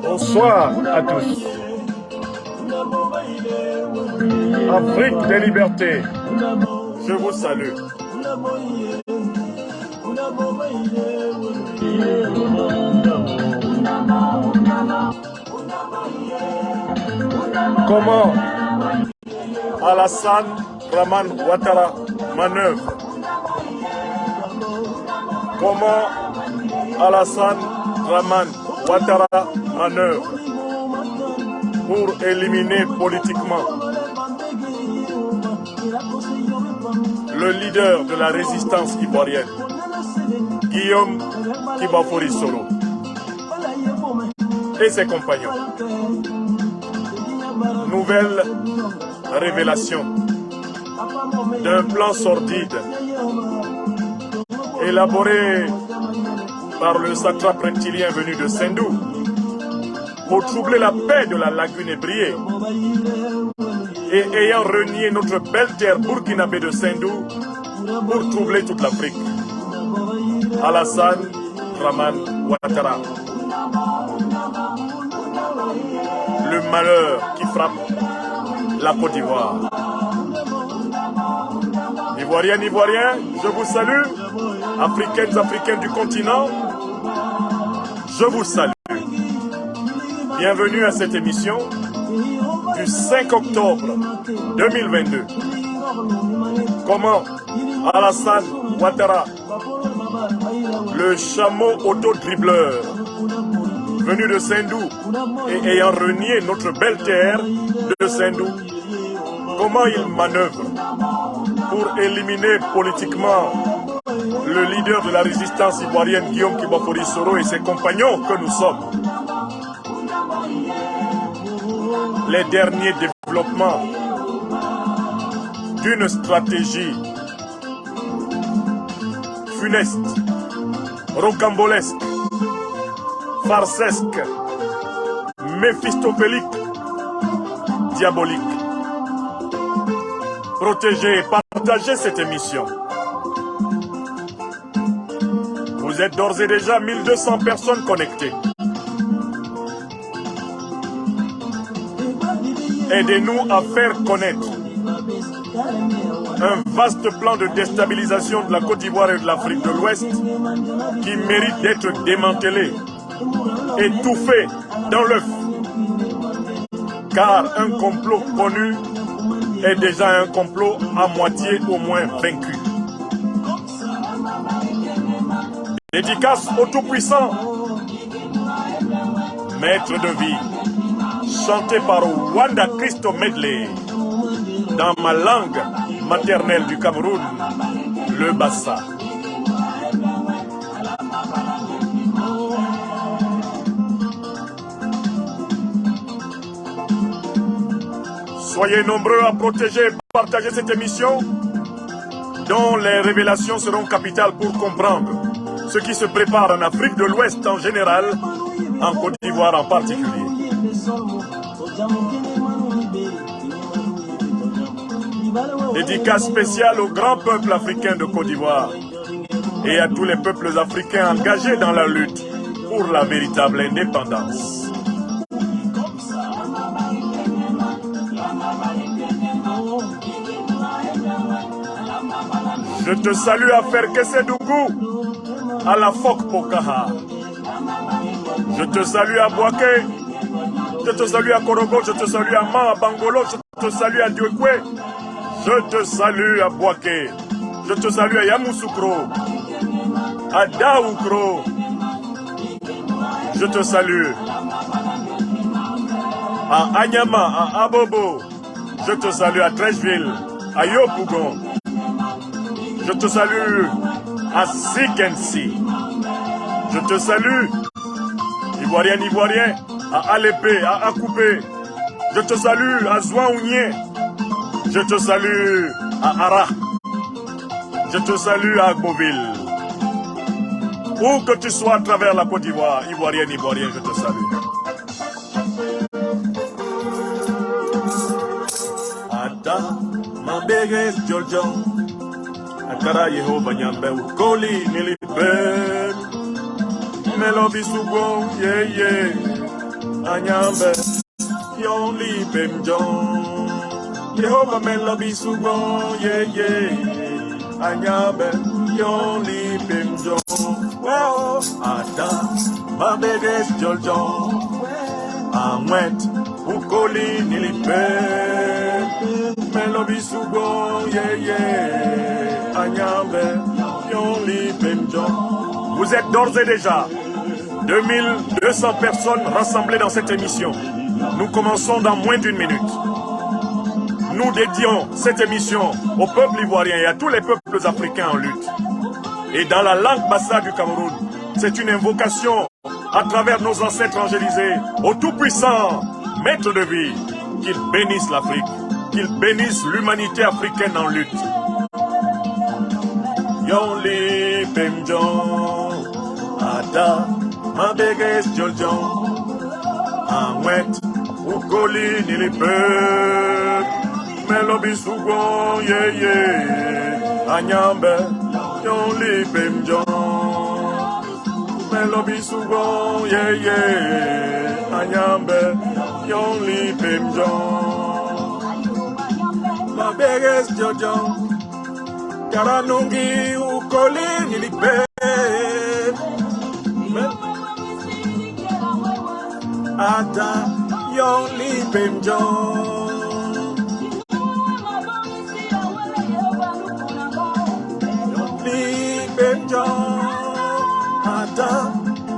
Bonsoir à tous. Afrique des libertés, je vous salue. Comment Alassane Dramane Ouattara manœuvre? Comment Alassane Dramane Ouattara manœuvre pour éliminer politiquement le leader de la résistance ivoirienne, Guillaume Kibafori Soro, et ses compagnons. Nouvelle révélation d'un plan sordide élaboré par le satrape reptilien venu de Sendou pour troubler la paix de la lagune ébriée et ayant renié notre belle terre burkinabé de Sendou pour troubler toute l'Afrique. Alassane Dramane Ouattara. Le malheur qui frappe la Côte d'Ivoire. Ivoiriennes, Ivoiriens, je vous salue. Africaines, Africains du continent, je vous salue. Bienvenue à cette émission du 5 octobre 2022. Comment Alassane Ouattara, le chameau auto-dribbleur venu de Sendou et ayant renié notre belle terre de Sendou, comment il manœuvre pour éliminer politiquement le leader de la résistance ivoirienne, Guillaume Kibafori Soro, et ses compagnons que nous sommes. Les derniers développements d'une stratégie funeste, rocambolesque, farcesque, méphistophélique, diabolique. Protégez et partagez cette émission. Vous êtes d'ores et déjà 1200 personnes connectées. Aidez-nous à faire connaître un vaste plan de déstabilisation de la Côte d'Ivoire et de l'Afrique de l'Ouest qui mérite d'être démantelé, étouffé dans l'œuf. Car un complot connu est déjà un complot à moitié au moins vaincu. Dédicace au Tout-Puissant, maître de vie, chanté par Wanda Christo Medley, dans ma langue maternelle du Cameroun, le Bassa. Soyez nombreux à protéger et partager cette émission, dont les révélations seront capitales pour comprendre ce qui se prépare en Afrique de l'Ouest en général, en Côte d'Ivoire en particulier. Dédicace spéciale au grand peuple africain de Côte d'Ivoire et à tous les peuples africains engagés dans la lutte pour la véritable indépendance. Je te salue à Ferkessédougou, à la Fok Pokaha. Je te salue à Boaké. Je te salue à Korogo. Je te salue à Ma, à Bangolo. Je te salue à Diokwe. Je te salue à Boaké. Je te salue à Yamoussoukro, à Daoukro. Je te salue à Anyama, à Abobo. Je te salue à Trècheville, à Yopougon. Je te salue à Sikensi. Je te salue, Ivoirienne, Ivoirien, à Alépé, à Akoupé. Je te salue à Zouaounié. Je te salue à Ara. Je te salue à Agboville. Où que tu sois à travers la Côte d'Ivoire, Ivoirienne, Ivoirien, je te salue. Ada, Mabege, Jojo. Akara Yehova Nyambe Ukoli Nilibe Melobi Sugon, yeah, yeah. Anyambe, yon li bemjon. Jehovah Melobi Sugon, yeah, yeah. Anyambe, yon li bemjon. Well, Ada, Mabeges Joljon. Amwet, Ukoli Nilipe. Melobi Sugon, yeah, yeah. Anyambe, yon li bemjon. Vous êtes d'ores et déjà 2200 personnes rassemblées dans cette émission. Nous commençons dans moins d'une minute. Nous dédions cette émission au peuple ivoirien et à tous les peuples africains en lutte. Et dans la langue bassa du Cameroun, c'est une invocation à travers nos ancêtres angélisés au Tout-Puissant, Maître de vie, qu'il bénisse l'Afrique, qu'il bénisse l'humanité africaine en lutte. Yonli Bemjon, Ada, Mabeges Joljon, Amwet, Ukoli Nilipe, Melobi Sugon, yeah, yeah, Anyambe, Yonli Bemjon, Melobi Sugon, yeah, yeah, Anyambe, Yonli Bemjon, Mabeges Joljon, Karanungi Ukoli Nilipe. Ada Yonli Bemjon. Yonli Bemjon. Ada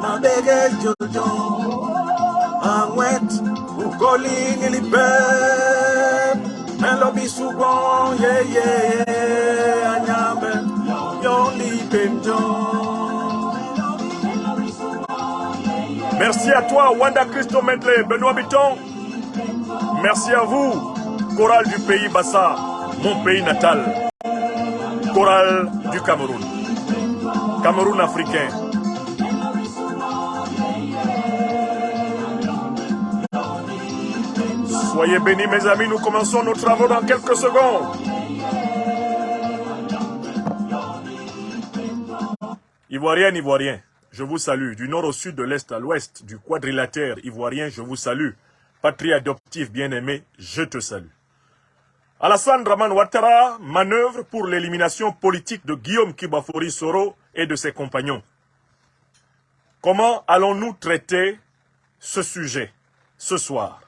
Mabeges Joljon. Amwet Ukoli Nilipe. Melobi Sugon, yeah, yeah. Anyambe Yonli Bemjon. Merci à toi, Wanda Christo Medley, Benoît Bitton. Merci à vous, chorale du pays Bassa, mon pays natal. Chorale du Cameroun. Cameroun africain. Soyez bénis, mes amis, nous commençons nos travaux dans quelques secondes. Ivoirienne, Ivoirien, je vous salue. Du nord au sud, de l'est à l'ouest, du quadrilatère ivoirien, je vous salue. Patrie adoptive bien-aimée, je te salue. Alassane Dramane Ouattara manœuvre pour l'élimination politique de Guillaume Kibafori Soro et de ses compagnons. Comment allons-nous traiter ce sujet ce soir?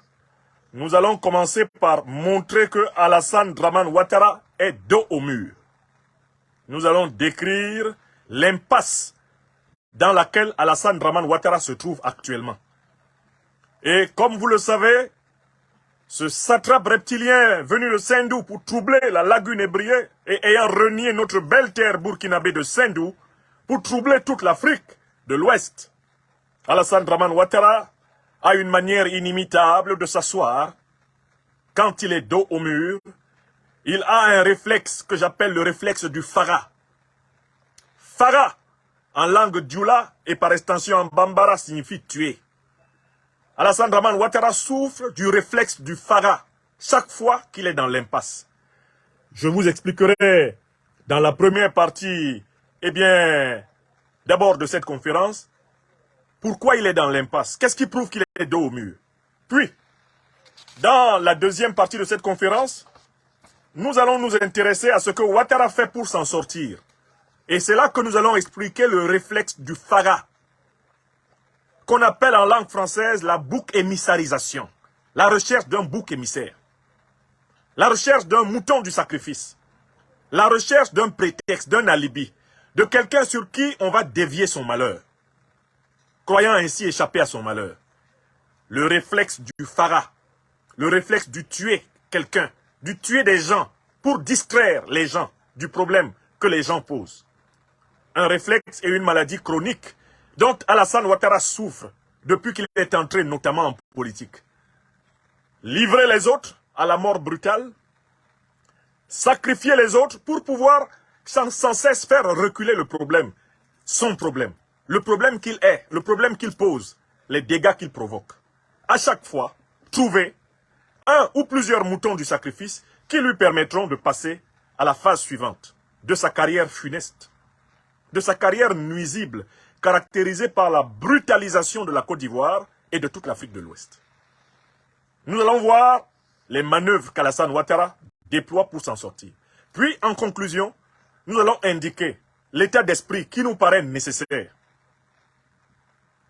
Nous allons commencer par montrer que Alassane Dramane Ouattara est dos au mur. Nous allons décrire l'impasse dans laquelle Alassane Dramane Ouattara se trouve actuellement. Et comme vous le savez, ce satrape reptilien venu de Sendou pour troubler la lagune ébriée et ayant renié notre belle terre burkinabé de Sendou pour troubler toute l'Afrique de l'Ouest. Alassane Dramane Ouattara a une manière inimitable de s'asseoir. Quand il est dos au mur, il a un réflexe que j'appelle le réflexe du Fara. Fara, en langue dioula et par extension en bambara, signifie tuer. Alassane Dramane Ouattara souffre du réflexe du Fara chaque fois qu'il est dans l'impasse. Je vous expliquerai dans la première partie, d'abord de cette conférence, pourquoi il est dans l'impasse. Qu'est-ce qui prouve qu'il est dos au mur? Puis, dans la deuxième partie de cette conférence, nous allons nous intéresser à ce que Ouattara fait pour s'en sortir. Et c'est là que nous allons expliquer le réflexe du Fara, qu'on appelle en langue française la bouc émissarisation. La recherche d'un bouc émissaire. La recherche d'un mouton du sacrifice. La recherche d'un prétexte, d'un alibi, de quelqu'un sur qui on va dévier son malheur, croyant ainsi échapper à son malheur. Le réflexe du Fara, le réflexe du tuer quelqu'un, du tuer des gens pour distraire les gens du problème que les gens posent. Un réflexe et une maladie chronique dont Alassane Ouattara souffre depuis qu'il est entré notamment en politique. Livrer les autres à la mort brutale, sacrifier les autres pour pouvoir sans cesse faire reculer le problème, son problème, le problème qu'il est, le problème qu'il pose, les dégâts qu'il provoque. À chaque fois, trouver un ou plusieurs moutons du sacrifice qui lui permettront de passer à la phase suivante de sa carrière funeste, de sa carrière nuisible, caractérisé par la brutalisation de la Côte d'Ivoire et de toute l'Afrique de l'Ouest. Nous allons voir les manœuvres qu'Alassane Ouattara déploie pour s'en sortir. Puis, en conclusion, nous allons indiquer l'état d'esprit qui nous paraît nécessaire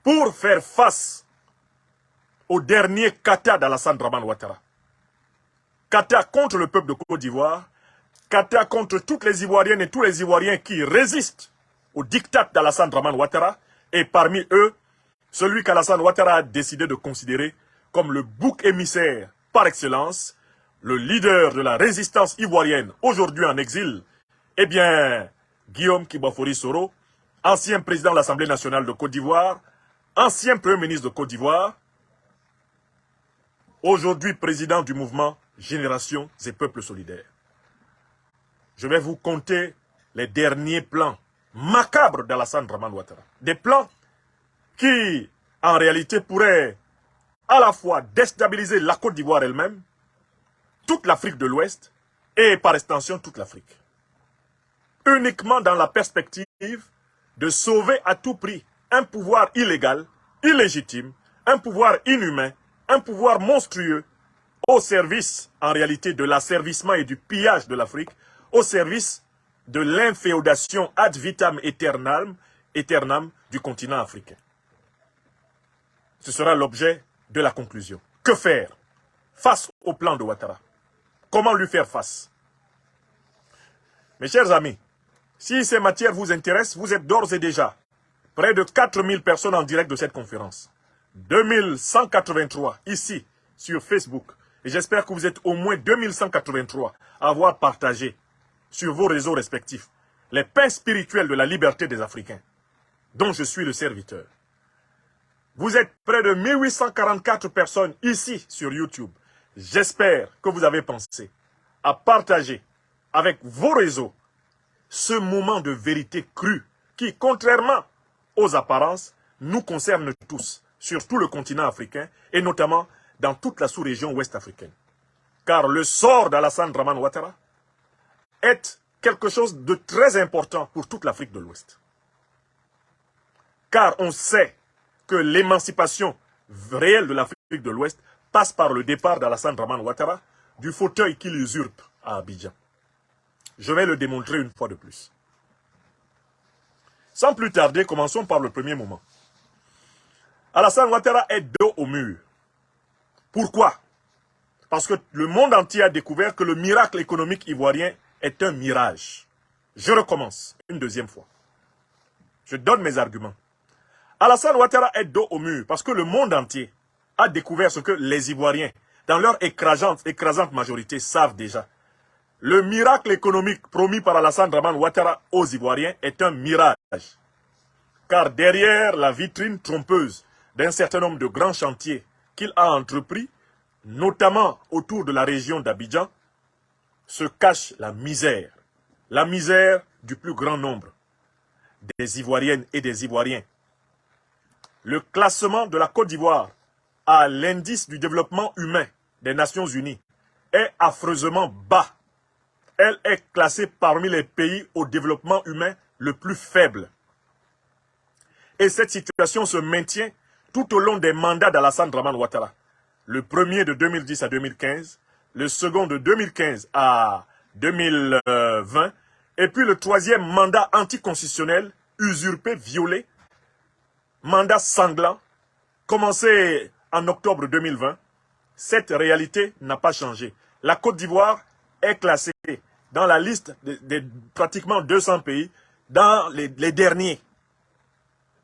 pour faire face au dernier kata d'Alassane Dramane Ouattara. Kata contre le peuple de Côte d'Ivoire, kata contre toutes les Ivoiriennes et tous les Ivoiriens qui résistent au diktat d'Alassane Dramane Ouattara, et parmi eux, celui qu'Alassane Ouattara a décidé de considérer comme le bouc émissaire par excellence, le leader de la résistance ivoirienne aujourd'hui en exil, eh bien, Guillaume Kibafori Soro, ancien président de l'Assemblée nationale de Côte d'Ivoire, ancien premier ministre de Côte d'Ivoire, aujourd'hui président du mouvement Générations et Peuples Solidaires. Je vais vous conter les derniers plans macabres d'Alassane Dramane Ouattara. Des plans qui, en réalité, pourraient à la fois déstabiliser la Côte d'Ivoire elle-même, toute l'Afrique de l'Ouest et par extension toute l'Afrique. Uniquement dans la perspective de sauver à tout prix un pouvoir illégal, illégitime, un pouvoir inhumain, un pouvoir monstrueux au service, en réalité, de l'asservissement et du pillage de l'Afrique, au service de l'inféodation ad vitam aeternam du continent africain. Ce sera l'objet de la conclusion. Que faire face au plan de Ouattara? Comment lui faire face? Mes chers amis, si ces matières vous intéressent, vous êtes d'ores et déjà près de 4000 personnes en direct de cette conférence. 2183 ici sur Facebook. Et j'espère que vous êtes au moins 2183 à avoir partagé sur vos réseaux respectifs les pains spirituels de la liberté des Africains, dont je suis le serviteur. Vous êtes près de 1844 personnes ici sur YouTube. J'espère que vous avez pensé à partager avec vos réseaux ce moment de vérité crue qui, contrairement aux apparences, nous concerne tous, sur tout le continent africain et notamment dans toute la sous-région ouest africaine. Car le sort d'Alassane Dramane Ouattara est quelque chose de très important pour toute l'Afrique de l'Ouest. Car on sait que l'émancipation réelle de l'Afrique de l'Ouest passe par le départ d'Alassane Dramane Ouattara du fauteuil qu'il usurpe à Abidjan. Je vais le démontrer une fois de plus. Sans plus tarder, commençons par le premier moment. Alassane Ouattara est dos au mur. Pourquoi? Parce que le monde entier a découvert que le miracle économique ivoirien est un mirage. Je recommence une deuxième fois. Je donne mes arguments. Alassane Ouattara est dos au mur parce que le monde entier a découvert ce que les Ivoiriens, dans leur écrasante majorité, savent déjà. Le miracle économique promis par Alassane Dramane Ouattara aux Ivoiriens est un mirage. Car derrière la vitrine trompeuse d'un certain nombre de grands chantiers qu'il a entrepris, notamment autour de la région d'Abidjan, se cache la misère du plus grand nombre des Ivoiriennes et des Ivoiriens. Le classement de la Côte d'Ivoire à l'indice du développement humain des Nations Unies est affreusement bas. Elle est classée parmi les pays au développement humain le plus faible. Et cette situation se maintient tout au long des mandats d'Alassane Dramane Ouattara. Le premier de 2010 à 2015, le second de 2015 à 2020, et puis le troisième mandat anticonstitutionnel, usurpé, violé, mandat sanglant, commencé en octobre 2020. Cette réalité n'a pas changé. La Côte d'Ivoire est classée dans la liste de pratiquement 200 pays, dans les derniers.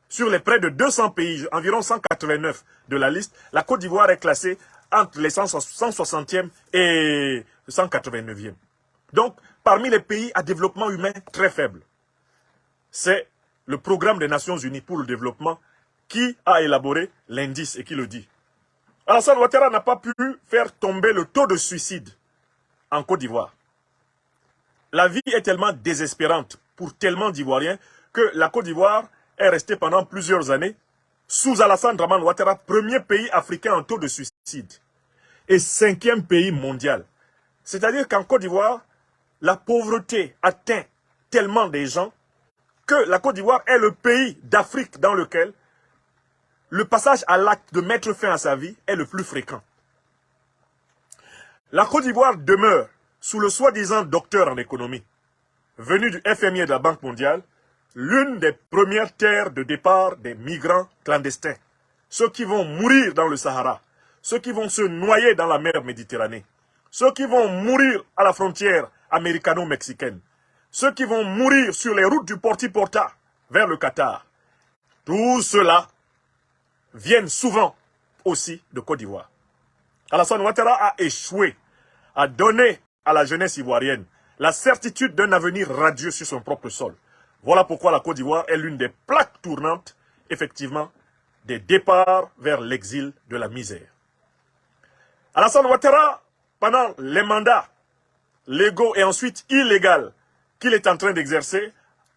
Sur les près de 200 pays, environ 189 de la liste, la Côte d'Ivoire est classée entre les 160e et 189e. Donc, parmi les pays à développement humain très faible, c'est le programme des Nations Unies pour le développement qui a élaboré l'indice et qui le dit. Alassane Ouattara n'a pas pu faire tomber le taux de suicide en Côte d'Ivoire. La vie est tellement désespérante pour tellement d'Ivoiriens que la Côte d'Ivoire est restée pendant plusieurs années sous Alassane Dramane Ouattara, premier pays africain en taux de suicide et 5e pays mondial. C'est-à-dire qu'en Côte d'Ivoire, la pauvreté atteint tellement des gens que la Côte d'Ivoire est le pays d'Afrique dans lequel le passage à l'acte de mettre fin à sa vie est le plus fréquent. La Côte d'Ivoire demeure, sous le soi-disant docteur en économie, venu du FMI et de la Banque mondiale, l'une des premières terres de départ des migrants clandestins. Ceux qui vont mourir dans le Sahara, ceux qui vont se noyer dans la mer Méditerranée, ceux qui vont mourir à la frontière américano-mexicaine, ceux qui vont mourir sur les routes du Porti-Porta vers le Qatar. Tout cela viennent souvent aussi de Côte d'Ivoire. Alassane Ouattara a échoué à donner à la jeunesse ivoirienne la certitude d'un avenir radieux sur son propre sol. Voilà pourquoi la Côte d'Ivoire est l'une des plaques tournantes, effectivement, des départs vers l'exil de la misère. Alassane Ouattara, pendant les mandats légaux et ensuite illégaux qu'il est en train d'exercer,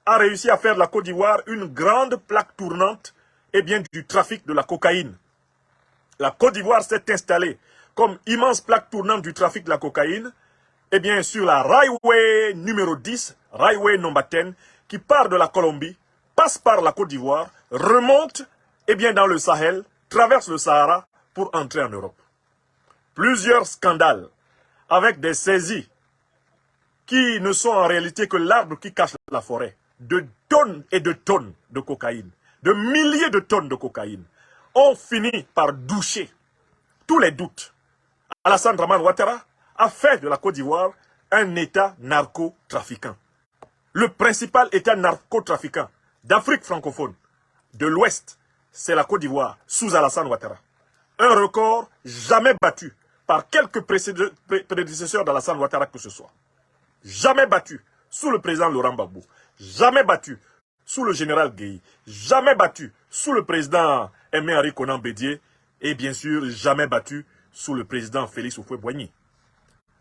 a réussi à faire de la Côte d'Ivoire une grande plaque tournante du trafic de la cocaïne. La Côte d'Ivoire s'est installée comme immense plaque tournante du trafic de la cocaïne, sur la Railway numéro 10, Railway number 10, qui part de la Colombie, passe par la Côte d'Ivoire, remonte dans le Sahel, traverse le Sahara pour entrer en Europe. Plusieurs scandales avec des saisies qui ne sont en réalité que l'arbre qui cache la forêt, de tonnes et de tonnes de cocaïne, de milliers de tonnes de cocaïne, ont fini par doucher tous les doutes. Alassane Dramane Ouattara a fait de la Côte d'Ivoire un État narcotrafiquant. Le principal État narcotrafiquant d'Afrique francophone, de l'Ouest, c'est la Côte d'Ivoire, sous Alassane Ouattara. Un record jamais battu par quelques prédécesseurs d'Alassane Ouattara que ce soit. Jamais battu sous le président Laurent Gbagbo. Jamais battu sous le général Gueye. Jamais battu sous le président Aimé-Henri Konan Bédié. Et bien sûr, jamais battu sous le président Félix Houphouët-Boigny.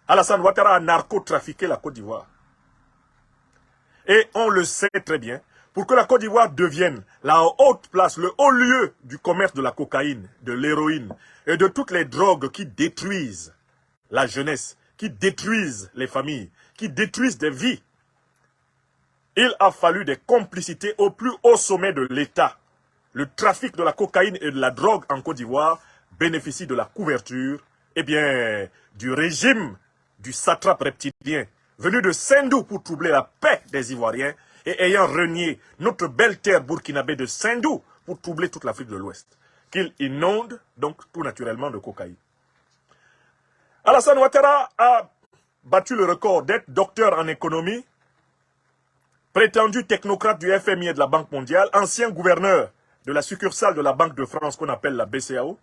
Alassane Ouattara a narcotrafiqué la Côte d'Ivoire. Et on le sait très bien, pour que la Côte d'Ivoire devienne la haute place, le haut lieu du commerce de la cocaïne, de l'héroïne et de toutes les drogues qui détruisent la jeunesse, qui détruisent les familles, qui détruisent des vies. Il a fallu des complicités au plus haut sommet de l'État. Le trafic de la cocaïne et de la drogue en Côte d'Ivoire bénéficie de la couverture, du régime du satrape reptilien, venu de Sendou pour troubler la paix des Ivoiriens et ayant renié notre belle terre burkinabé de Sendou pour troubler toute l'Afrique de l'Ouest, qu'il inonde donc tout naturellement de cocaïne. Alassane Ouattara a battu le record d'être docteur en économie, prétendu technocrate du FMI et de la Banque mondiale, ancien gouverneur de la succursale de la Banque de France qu'on appelle la BCAO,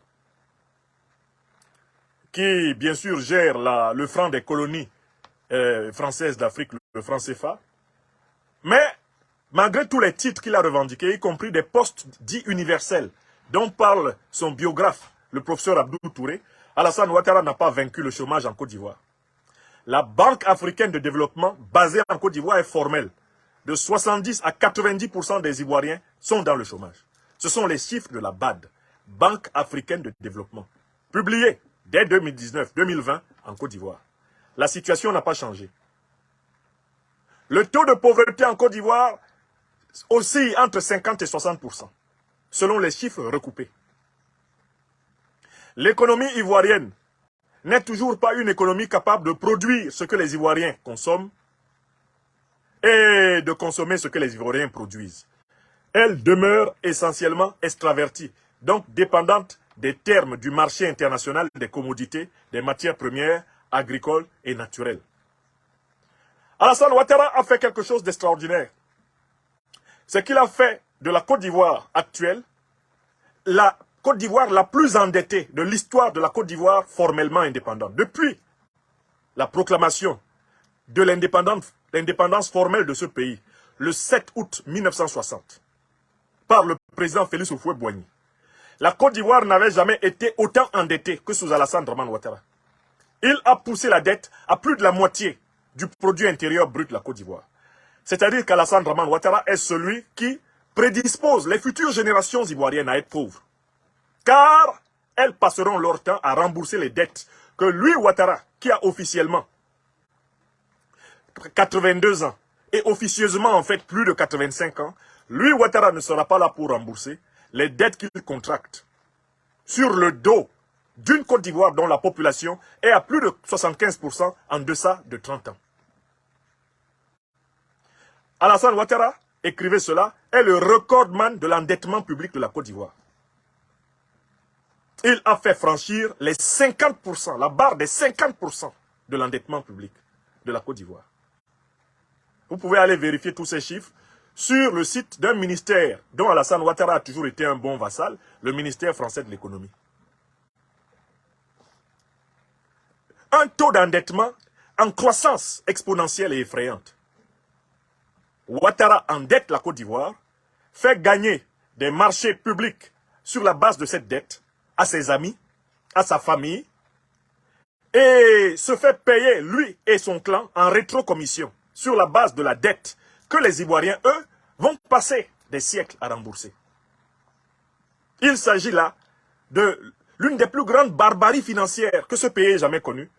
qui bien sûr gère le franc des colonies françaises d'Afrique, le franc CFA. Mais malgré tous les titres qu'il a revendiqués, y compris des postes dits universels, dont parle son biographe, le professeur Abdou Touré, Alassane Ouattara n'a pas vaincu le chômage en Côte d'Ivoire. La Banque africaine de développement, basée en Côte d'Ivoire, est formelle. De 70 à 90% des Ivoiriens sont dans le chômage. Ce sont les chiffres de la BAD, Banque africaine de développement, publiés dès 2019-2020 en Côte d'Ivoire. La situation n'a pas changé. Le taux de pauvreté en Côte d'Ivoire oscille entre 50 et 60%, selon les chiffres recoupés. L'économie ivoirienne n'est toujours pas une économie capable de produire ce que les Ivoiriens consomment et de consommer ce que les Ivoiriens produisent. Elle demeure essentiellement extravertie, donc dépendante des termes du marché international des commodités, des matières premières, agricoles et naturelles. Alassane Ouattara a fait quelque chose d'extraordinaire. C'est qu'il a fait de la Côte d'Ivoire actuelle la Côte d'Ivoire la plus endettée de l'histoire de la Côte d'Ivoire formellement indépendante. Depuis la proclamation de l'indépendance formelle de ce pays, le 7 août 1960, par le président Félix Houphouët-Boigny, la Côte d'Ivoire n'avait jamais été autant endettée que sous Alassane Dramane Ouattara. Il a poussé la dette à plus de la moitié du produit intérieur brut de la Côte d'Ivoire. C'est-à-dire qu'Alassane Dramane Ouattara est celui qui prédispose les futures générations ivoiriennes à être pauvres. Car elles passeront leur temps à rembourser les dettes que lui, Ouattara, qui a officiellement 82 ans, et officieusement en fait plus de 85 ans, lui, Ouattara, ne sera pas là pour rembourser les dettes qu'il contracte sur le dos d'une Côte d'Ivoire dont la population est à plus de 75% en deçà de 30 ans. Alassane Ouattara, écrivez cela, est le recordman de l'endettement public de la Côte d'Ivoire. Il a fait franchir les 50%, la barre des 50% de l'endettement public de la Côte d'Ivoire. Vous pouvez aller vérifier tous ces chiffres sur le site d'un ministère dont Alassane Ouattara a toujours été un bon vassal, le ministère français de l'économie. Un taux d'endettement en croissance exponentielle et effrayante. Ouattara endette la Côte d'Ivoire, fait gagner des marchés publics sur la base de cette dette à ses amis, à sa famille, et se fait payer, lui et son clan, en rétrocommission, sur la base de la dette que les Ivoiriens, eux, vont passer des siècles à rembourser. Il s'agit là de l'une des plus grandes barbaries financières que ce pays ait jamais connues.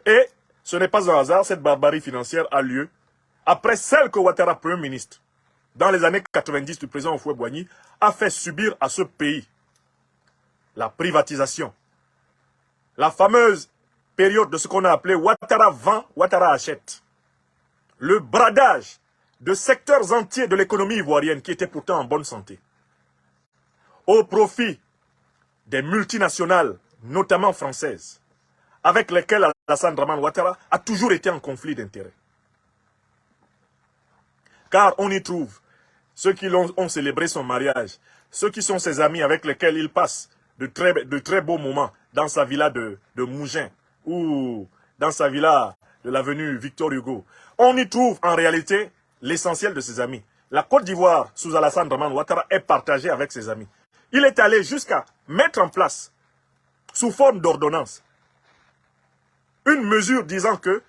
Et ce n'est pas un hasard, cette barbarie financière a lieu après celle que Ouattara, Premier ministre, dans les années 90 du président Houphouët-Boigny, a fait subir à ce pays. La privatisation. La fameuse période de ce qu'on a appelé Ouattara vend, Ouattara achète. Le bradage de secteurs entiers de l'économie ivoirienne qui étaient pourtant en bonne santé. Au profit des multinationales, notamment françaises, avec lesquelles Alassane Dramane Ouattara a toujours été en conflit d'intérêts. Car on y trouve ceux qui ont célébré son mariage, ceux qui sont ses amis avec lesquels il passe de très beaux moments dans sa villa de Mougins ou dans sa villa de l'avenue Victor Hugo. On y trouve en réalité l'essentiel de ses amis. La Côte d'Ivoire, sous Alassane Dramane Ouattara, est partagée avec ses amis. Il est allé jusqu'à mettre en place, sous forme d'ordonnance, une mesure disant que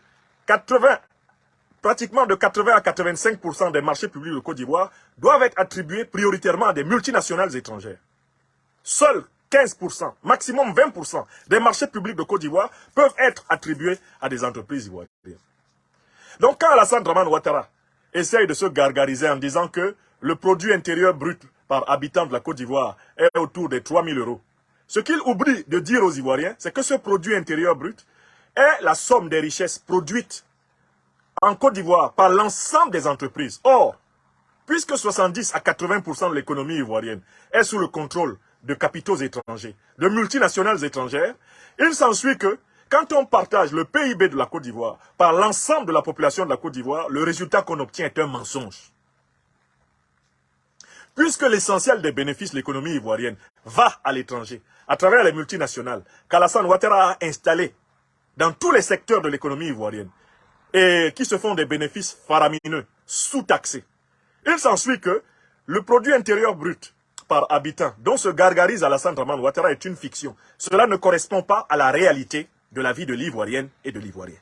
pratiquement de 80 à 85% des marchés publics de Côte d'Ivoire doivent être attribués prioritairement à des multinationales étrangères. Seuls 15%, maximum 20% des marchés publics de Côte d'Ivoire peuvent être attribués à des entreprises ivoiriennes. Donc quand Alassane Dramane Ouattara essaye de se gargariser en disant que le produit intérieur brut par habitant de la Côte d'Ivoire est autour des 3 000 €, ce qu'il oublie de dire aux Ivoiriens, c'est que ce produit intérieur brut est la somme des richesses produites en Côte d'Ivoire par l'ensemble des entreprises. Or, puisque 70 à 80% de l'économie ivoirienne est sous le contrôle de capitaux étrangers, de multinationales étrangères, il s'ensuit que quand on partage le PIB de la Côte d'Ivoire par l'ensemble de la population de la Côte d'Ivoire, le résultat qu'on obtient est un mensonge. Puisque l'essentiel des bénéfices de l'économie ivoirienne va à l'étranger, à travers les multinationales, qu'Alassane Ouattara a installé dans tous les secteurs de l'économie ivoirienne, et qui se font des bénéfices faramineux, sous-taxés. Il s'ensuit que le produit intérieur brut par habitant dont se gargarise Alassane Dramane Ouattara est une fiction. Cela ne correspond pas à la réalité de la vie de l'Ivoirienne et de l'Ivoirien.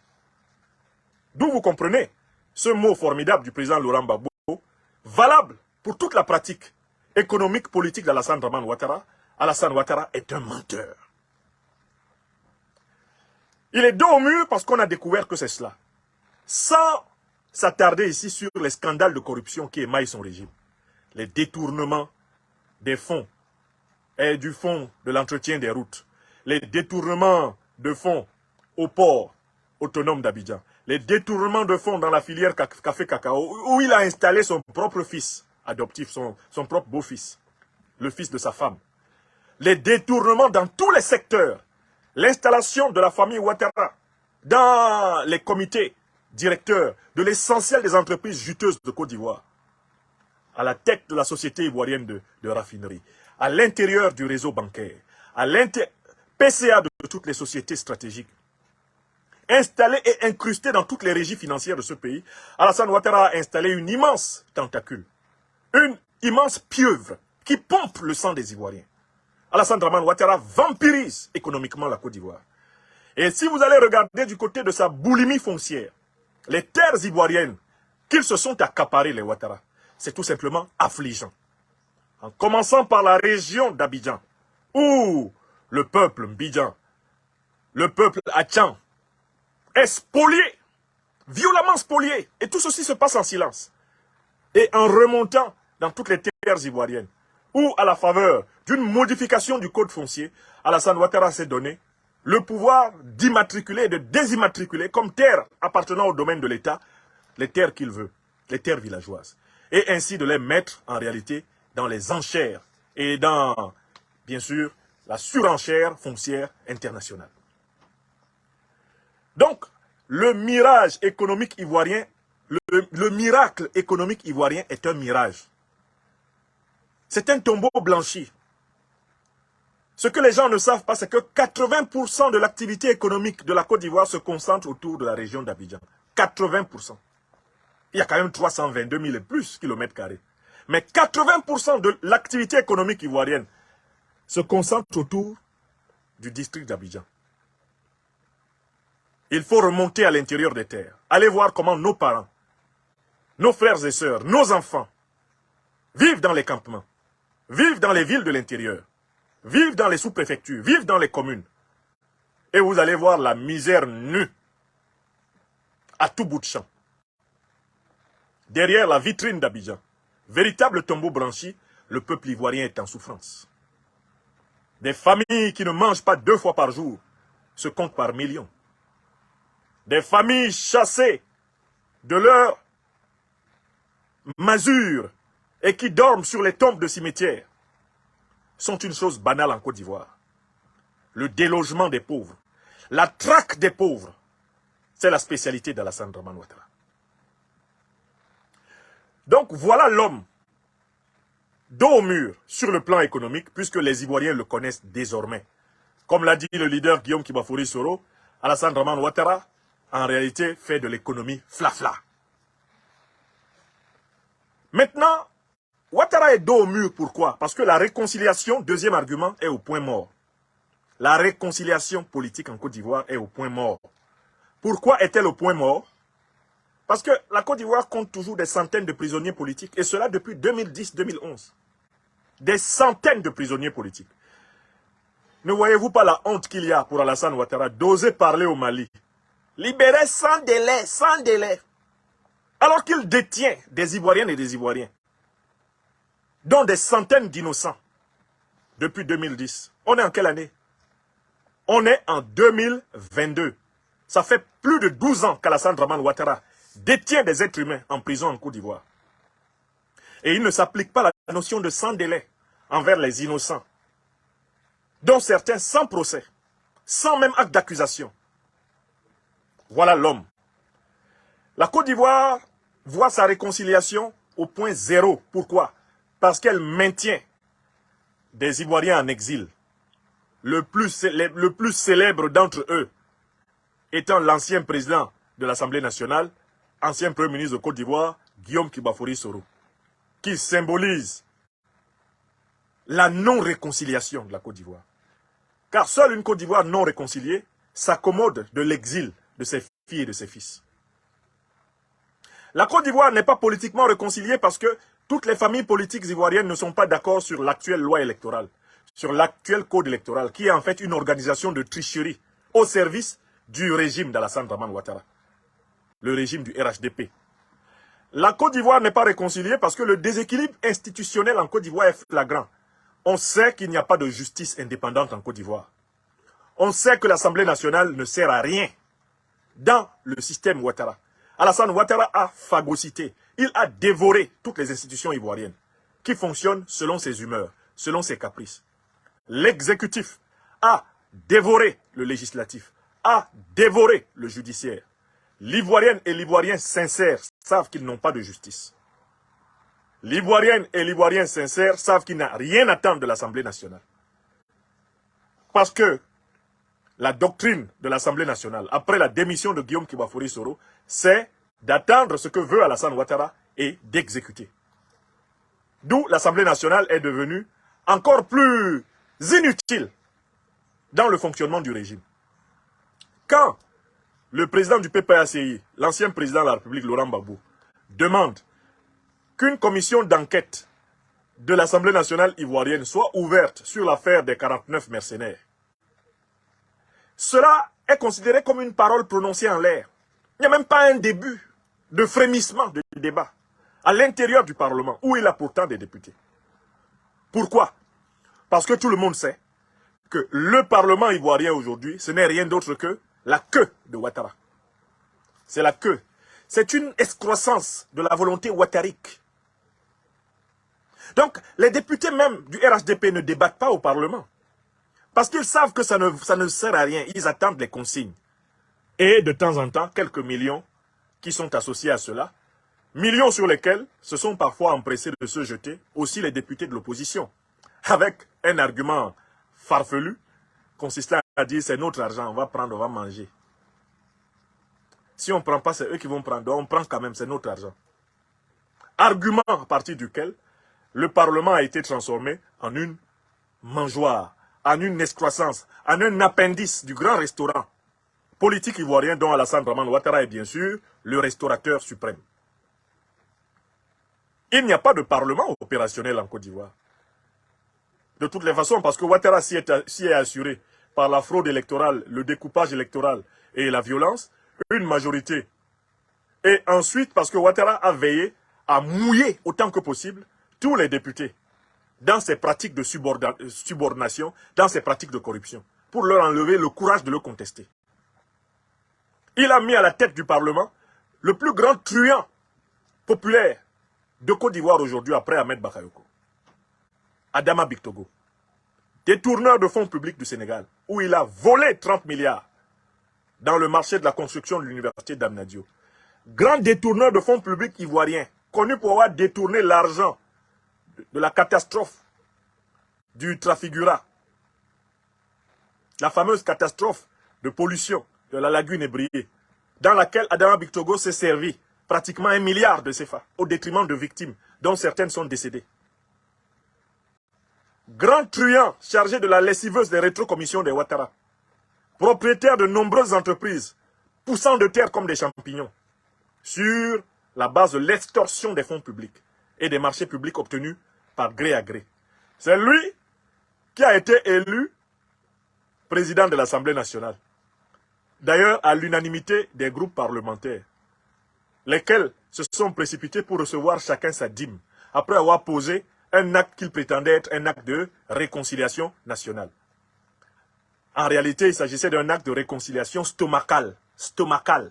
D'où vous comprenez ce mot formidable du président Laurent Gbagbo, valable pour toute la pratique économique, politique d'Alassane Dramane Ouattara. Alassane Ouattara est un menteur. Il est dos au mur parce qu'on a découvert que c'est cela. Sans s'attarder ici sur les scandales de corruption qui émaillent son régime. Les détournements des fonds et du fonds de l'entretien des routes. Les détournements de fonds au port autonome d'Abidjan. Les détournements de fonds dans la filière café-cacao où il a installé son propre fils adoptif, son propre beau-fils, le fils de sa femme. Les détournements dans tous les secteurs. L'installation de la famille Ouattara dans les comités directeur de l'essentiel des entreprises juteuses de Côte d'Ivoire, à la tête de la société ivoirienne de raffinerie, à l'intérieur du réseau bancaire, à PCA de toutes les sociétés stratégiques, installé et incrusté dans toutes les régies financières de ce pays, Alassane Ouattara a installé une immense tentacule, une immense pieuvre qui pompe le sang des Ivoiriens. Alassane Dramane Ouattara vampirise économiquement la Côte d'Ivoire. Et si vous allez regarder du côté de sa boulimie foncière, les terres ivoiriennes qu'ils se sont accaparées, les Ouattara, c'est tout simplement affligeant. En commençant par la région d'Abidjan, où le peuple Mbidjan, le peuple Hatchan, est spolié violemment spoliés. Et tout ceci se passe en silence. Et en remontant dans toutes les terres ivoiriennes, où à la faveur d'une modification du code foncier, Alassane Ouattara s'est donné le pouvoir d'immatriculer et de désimmatriculer comme terres appartenant au domaine de l'État, les terres qu'il veut, les terres villageoises. Et ainsi de les mettre en réalité dans les enchères et dans, bien sûr, la surenchère foncière internationale. Donc, le mirage économique ivoirien, le miracle économique ivoirien est un mirage. C'est un tombeau blanchi. Ce que les gens ne savent pas, c'est que 80% de l'activité économique de la Côte d'Ivoire se concentre autour de la région d'Abidjan. 80%. Il y a quand même 322 000 et plus kilomètres carrés. Mais 80% de l'activité économique ivoirienne se concentre autour du district d'Abidjan. Il faut remonter à l'intérieur des terres. Allez voir comment nos parents, nos frères et sœurs, nos enfants vivent dans les campements, vivent dans les villes de l'intérieur, vivent dans les sous-préfectures, vivent dans les communes. Et vous allez voir la misère nue à tout bout de champ. Derrière la vitrine d'Abidjan, véritable tombeau branchi, le peuple ivoirien est en souffrance. Des familles qui ne mangent pas 2 fois par jour se comptent par millions. Des familles chassées de leur masure et qui dorment sur les tombes de cimetières sont une chose banale en Côte d'Ivoire. Le délogement des pauvres, la traque des pauvres, c'est la spécialité d'Alassane Dramane Ouattara. Donc voilà l'homme dos au mur sur le plan économique, puisque les Ivoiriens le connaissent désormais. Comme l'a dit le leader Guillaume Kibafouri Soro, Alassane Dramane Ouattara, en réalité, fait de l'économie flafla. Maintenant, Ouattara est dos au mur, pourquoi? Parce que la réconciliation, deuxième argument, est au point mort. La réconciliation politique en Côte d'Ivoire est au point mort. Pourquoi est-elle au point mort? Parce que la Côte d'Ivoire compte toujours des centaines de prisonniers politiques, et cela depuis 2010-2011. Des centaines de prisonniers politiques. Ne voyez-vous pas la honte qu'il y a pour Alassane Ouattara d'oser parler au Mali? Libéré sans délai, sans délai. Alors qu'il détient des Ivoiriennes et des Ivoiriens, dont des centaines d'innocents, depuis 2010. On est en quelle année? On est en 2022. Ça fait plus de 12 ans qu'Alassane Dramane Ouattara détient des êtres humains en prison en Côte d'Ivoire. Et il ne s'applique pas la notion de sans délai envers les innocents, dont certains sans procès, sans même acte d'accusation. Voilà l'homme. La Côte d'Ivoire voit sa réconciliation au point zéro. Pourquoi? Parce qu'elle maintient des Ivoiriens en exil. Le plus célèbre d'entre eux étant l'ancien président de l'Assemblée nationale, ancien premier ministre de Côte d'Ivoire, Guillaume Kibafouri Soro, qui symbolise la non-réconciliation de la Côte d'Ivoire. Car seule une Côte d'Ivoire non réconciliée s'accommode de l'exil de ses filles et de ses fils. La Côte d'Ivoire n'est pas politiquement réconciliée parce que toutes les familles politiques ivoiriennes ne sont pas d'accord sur l'actuelle loi électorale, sur l'actuel code électoral, qui est en fait une organisation de tricherie au service du régime d'Alassane Dramane Ouattara, le régime du RHDP. La Côte d'Ivoire n'est pas réconciliée parce que le déséquilibre institutionnel en Côte d'Ivoire est flagrant. On sait qu'il n'y a pas de justice indépendante en Côte d'Ivoire. On sait que l'Assemblée nationale ne sert à rien dans le système Ouattara. Alassane Ouattara a phagocyté, il a dévoré toutes les institutions ivoiriennes qui fonctionnent selon ses humeurs, selon ses caprices. L'exécutif a dévoré le législatif, a dévoré le judiciaire. L'Ivoirienne et l'Ivoirien sincères savent qu'ils n'ont pas de justice. L'Ivoirienne et l'Ivoirien sincère savent qu'il n'a rien à attendre de l'Assemblée nationale. Parce que la doctrine de l'Assemblée nationale, après la démission de Guillaume Kibafouri Soro, c'est d'attendre ce que veut Alassane Ouattara et d'exécuter. D'où l'Assemblée nationale est devenue encore plus inutile dans le fonctionnement du régime. Quand le président du PPACI, l'ancien président de la République, Laurent Gbagbo, demande qu'une commission d'enquête de l'Assemblée nationale ivoirienne soit ouverte sur l'affaire des 49 mercenaires, cela est considéré comme une parole prononcée en l'air. Il n'y a même pas un début de frémissement de débat à l'intérieur du Parlement, où il a pourtant des députés. Pourquoi? Parce que tout le monde sait que le Parlement ivoirien aujourd'hui, ce n'est rien d'autre que la queue de Ouattara. C'est la queue. C'est une excroissance de la volonté ouattarique. Donc, les députés même du RHDP ne débattent pas au Parlement. Parce qu'ils savent que ça ne sert à rien. Ils attendent les consignes. Et de temps en temps, quelques millions qui sont associés à cela, millions sur lesquels se sont parfois empressés de se jeter aussi les députés de l'opposition. Avec un argument farfelu, consistant à dire c'est notre argent, on va prendre, on va manger. Si on ne prend pas, c'est eux qui vont prendre, donc on prend quand même, c'est notre argent. Argument à partir duquel le Parlement a été transformé en une mangeoire, en une excroissance, en un appendice du grand restaurant politique ivoirien dont Alassane Draman Ouattara est bien sûr le restaurateur suprême. Il n'y a pas de Parlement opérationnel en Côte d'Ivoire. De toutes les façons, parce que Ouattara s'y est assuré par la fraude électorale, le découpage électoral et la violence, une majorité. Et ensuite, parce que Ouattara a veillé à mouiller autant que possible tous les députés dans ces pratiques de subordination, dans ces pratiques de corruption, pour leur enlever le courage de le contester. Il a mis à la tête du Parlement le plus grand truand populaire de Côte d'Ivoire aujourd'hui après Ahmed Bakayoko. Adama Bictogo, détourneur de fonds publics du Sénégal, où il a volé 30 milliards dans le marché de la construction de l'université d'Amnadio. Grand détourneur de fonds publics ivoiriens, connu pour avoir détourné l'argent de la catastrophe du Trafigura, la fameuse catastrophe de pollution de la lagune ébriée, dans laquelle Adama Bictogo s'est servi pratiquement 1 milliard de CFA, au détriment de victimes, dont certaines sont décédées. Grand truand chargé de la lessiveuse des rétrocommissions des Ouattara, propriétaire de nombreuses entreprises, poussant de terre comme des champignons, sur la base de l'extorsion des fonds publics et des marchés publics obtenus par gré à gré. C'est lui qui a été élu président de l'Assemblée nationale. D'ailleurs, à l'unanimité des groupes parlementaires, lesquels se sont précipités pour recevoir chacun sa dîme, après avoir posé un acte qu'il prétendait être un acte de réconciliation nationale. En réalité, il s'agissait d'un acte de réconciliation stomacale. Stomacale.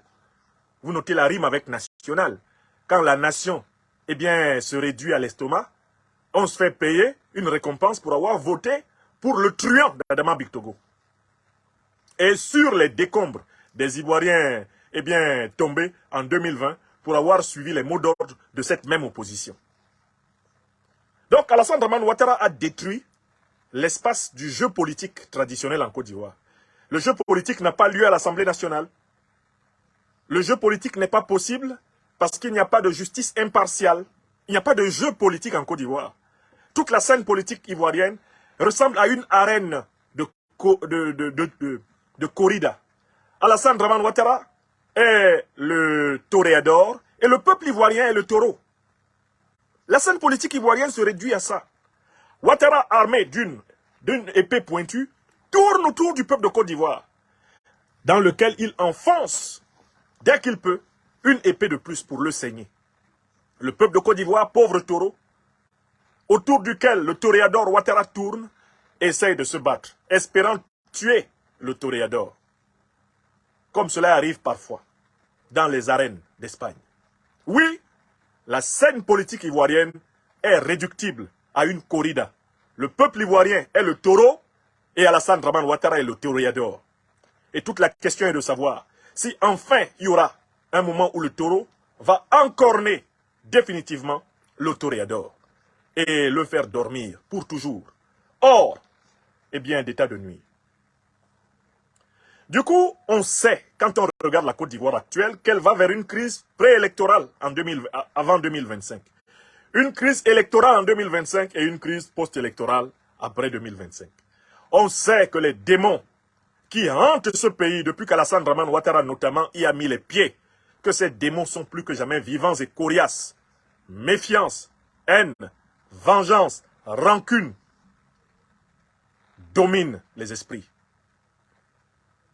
Vous notez la rime avec national. Quand la nation se réduit à l'estomac, on se fait payer une récompense pour avoir voté pour le truand d'Adama Bictogo. Et sur les décombres des Ivoiriens tombés en 2020 pour avoir suivi les mots d'ordre de cette même opposition. Donc Alassane Draman Ouattara a détruit l'espace du jeu politique traditionnel en Côte d'Ivoire. Le jeu politique n'a pas lieu à l'Assemblée nationale. Le jeu politique n'est pas possible parce qu'il n'y a pas de justice impartiale. Il n'y a pas de jeu politique en Côte d'Ivoire. Toute la scène politique ivoirienne ressemble à une arène de corrida. Alassane Draman Ouattara est le toréador et le peuple ivoirien est le taureau. La scène politique ivoirienne se réduit à ça. Ouattara, armé d'une épée pointue, tourne autour du peuple de Côte d'Ivoire, dans lequel il enfonce, dès qu'il peut, une épée de plus pour le saigner. Le peuple de Côte d'Ivoire, pauvre taureau, autour duquel le toréador Ouattara tourne, essaye de se battre, espérant tuer le toréador, comme cela arrive parfois dans les arènes d'Espagne. Oui, la scène politique ivoirienne est réductible à une corrida. Le peuple ivoirien est le taureau et Alassane Draman Ouattara est le toréador. Et toute la question est de savoir si enfin il y aura un moment où le taureau va encorner définitivement le toréador et le faire dormir pour toujours. Or, d'état de nuit. Du coup, on sait, quand on regarde la Côte d'Ivoire actuelle, qu'elle va vers une crise préélectorale avant 2025. Une crise électorale en 2025 et une crise post-électorale après 2025. On sait que les démons qui hantent ce pays depuis qu'Alassane Draman Ouattara notamment y a mis les pieds, que ces démons sont plus que jamais vivants et coriaces. Méfiance, haine, vengeance, rancune dominent les esprits.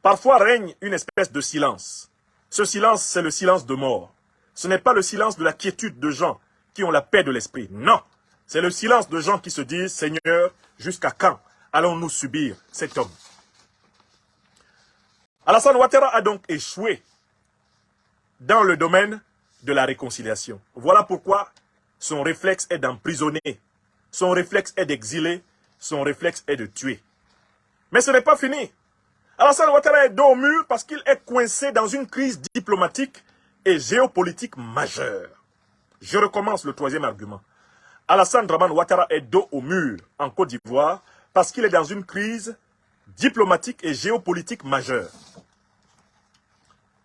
Parfois règne une espèce de silence. Ce silence, c'est le silence de mort. Ce n'est pas le silence de la quiétude de gens qui ont la paix de l'esprit. Non, c'est le silence de gens qui se disent, Seigneur, jusqu'à quand allons-nous subir cet homme? Alassane Ouattara a donc échoué dans le domaine de la réconciliation. Voilà pourquoi son réflexe est d'emprisonner, son réflexe est d'exiler, son réflexe est de tuer. Mais ce n'est pas fini. Alassane Ouattara est dos au mur parce qu'il est coincé dans une crise diplomatique et géopolitique majeure. Je recommence le troisième argument. Alassane Dramane Ouattara est dos au mur en Côte d'Ivoire parce qu'il est dans une crise diplomatique et géopolitique majeure.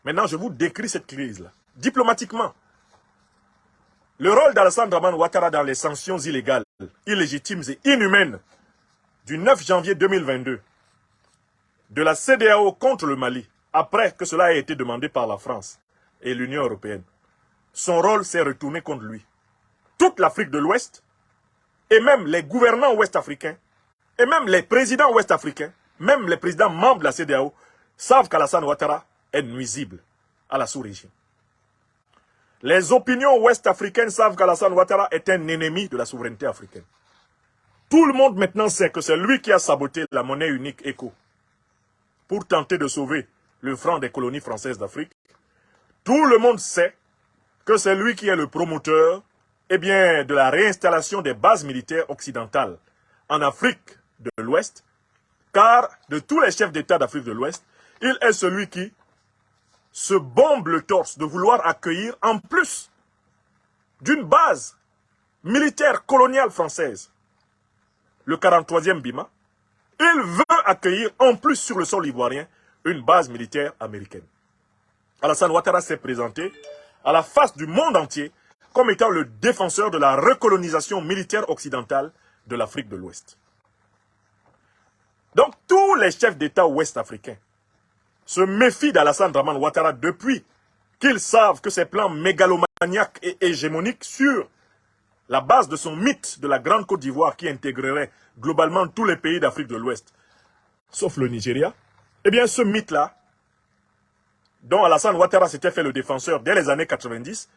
Maintenant, je vous décris cette crise-là. Diplomatiquement, le rôle d'Alassane Dramane Ouattara dans les sanctions illégales, illégitimes et inhumaines du 9 janvier 2022 de la CEDEAO contre le Mali, après que cela ait été demandé par la France et l'Union européenne, son rôle s'est retourné contre lui. Toute l'Afrique de l'Ouest, et même les gouvernants ouest-africains, et même les présidents ouest-africains, même les présidents membres de la CEDEAO, savent qu'Alassane Ouattara est nuisible à la sous-région. Les opinions ouest-africaines savent qu'Alassane Ouattara est un ennemi de la souveraineté africaine. Tout le monde maintenant sait que c'est lui qui a saboté la monnaie unique ECO pour tenter de sauver le franc des colonies françaises d'Afrique. Tout le monde sait que c'est lui qui est le promoteur de la réinstallation des bases militaires occidentales en Afrique de l'Ouest, car de tous les chefs d'État d'Afrique de l'Ouest, il est celui qui se bombe le torse de vouloir accueillir, en plus d'une base militaire coloniale française, le 43e Bima, il veut accueillir, en plus sur le sol ivoirien, une base militaire américaine. Alassane Ouattara s'est présenté à la face du monde entier comme étant le défenseur de la recolonisation militaire occidentale de l'Afrique de l'Ouest. Donc tous les chefs d'État ouest-africains se méfient d'Alassane Dramane Ouattara depuis qu'ils savent que ses plans mégalomaniaques et hégémoniques sur la base de son mythe de la Grande Côte d'Ivoire qui intégrerait globalement tous les pays d'Afrique de l'Ouest, sauf le Nigeria, eh bien ce mythe-là, dont Alassane Ouattara s'était fait le défenseur dès les années 90,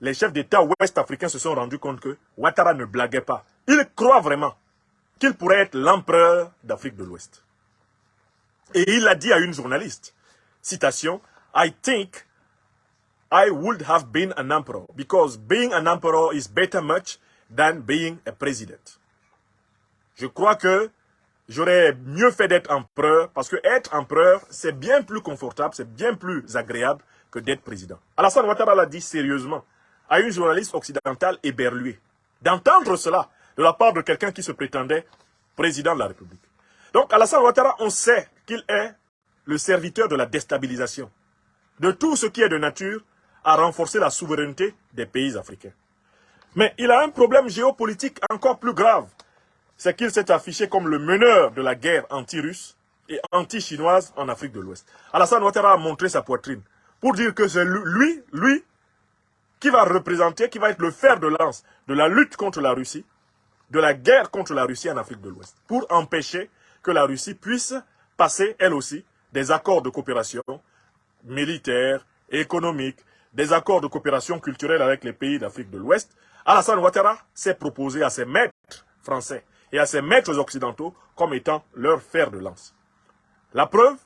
les chefs d'État ouest-africains se sont rendus compte que Ouattara ne blaguait pas. Il croit vraiment qu'il pourrait être l'empereur d'Afrique de l'Ouest. Et il a dit à une journaliste, citation, « I think I would have been an emperor, because being an emperor is better much than being a president. » Je crois que j'aurais mieux fait d'être empereur, parce que être empereur, c'est bien plus confortable, c'est bien plus agréable que d'être président. Alassane Ouattara l'a dit sérieusement à une journaliste occidentale éberluée. D'entendre cela de la part de quelqu'un qui se prétendait président de la République. Donc Alassane Ouattara, on sait qu'il est le serviteur de la déstabilisation, de tout ce qui est de nature à renforcer la souveraineté des pays africains. Mais il a un problème géopolitique encore plus grave. C'est qu'il s'est affiché comme le meneur de la guerre anti-russe et anti-chinoise en Afrique de l'Ouest. Alassane Ouattara a montré sa poitrine pour dire que c'est lui qui va représenter, qui va être le fer de lance de la lutte contre la Russie, de la guerre contre la Russie en Afrique de l'Ouest, pour empêcher que la Russie puisse passer, elle aussi, des accords de coopération militaire, économique, des accords de coopération culturelle avec les pays d'Afrique de l'Ouest. Alassane Ouattara s'est proposé à ses maîtres français et à ses maîtres occidentaux comme étant leur fer de lance. La preuve,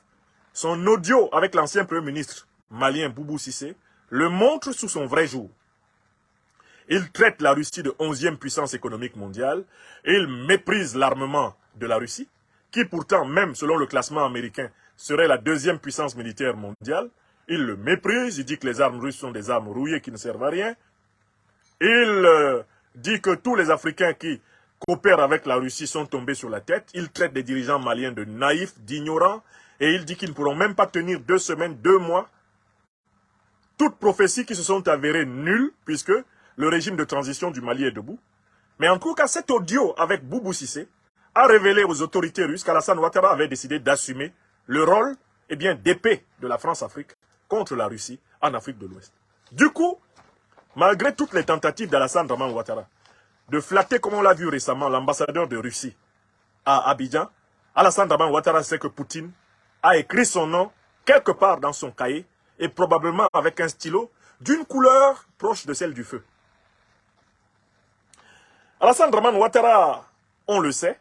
son audio avec l'ancien Premier ministre malien Boubou Cissé le montre sous son vrai jour. Il traite la Russie de 11e puissance économique mondiale et il méprise l'armement de la Russie, qui pourtant, même selon le classement américain, serait la 2e puissance militaire mondiale. Il le méprise, il dit que les armes russes sont des armes rouillées qui ne servent à rien. Il dit que tous les Africains qui coopèrent avec la Russie sont tombés sur la tête. Il traite des dirigeants maliens de naïfs, d'ignorants, et il dit qu'ils ne pourront même pas tenir 2 semaines, 2 mois. Toutes prophéties qui se sont avérées nulles, puisque le régime de transition du Mali est debout. Mais en tout cas, cet audio avec Boubou Cissé a révélé aux autorités russes qu'Alassane Ouattara avait décidé d'assumer le rôle d'épée de la France-Afrique contre la Russie en Afrique de l'Ouest. Du coup, malgré toutes les tentatives d'Alassane Dramane Ouattara de flatter, comme on l'a vu récemment, l'ambassadeur de Russie à Abidjan, Alassane Dramane Ouattara sait que Poutine a écrit son nom quelque part dans son cahier et probablement avec un stylo d'une couleur proche de celle du feu. Alassane Dramane Ouattara, on le sait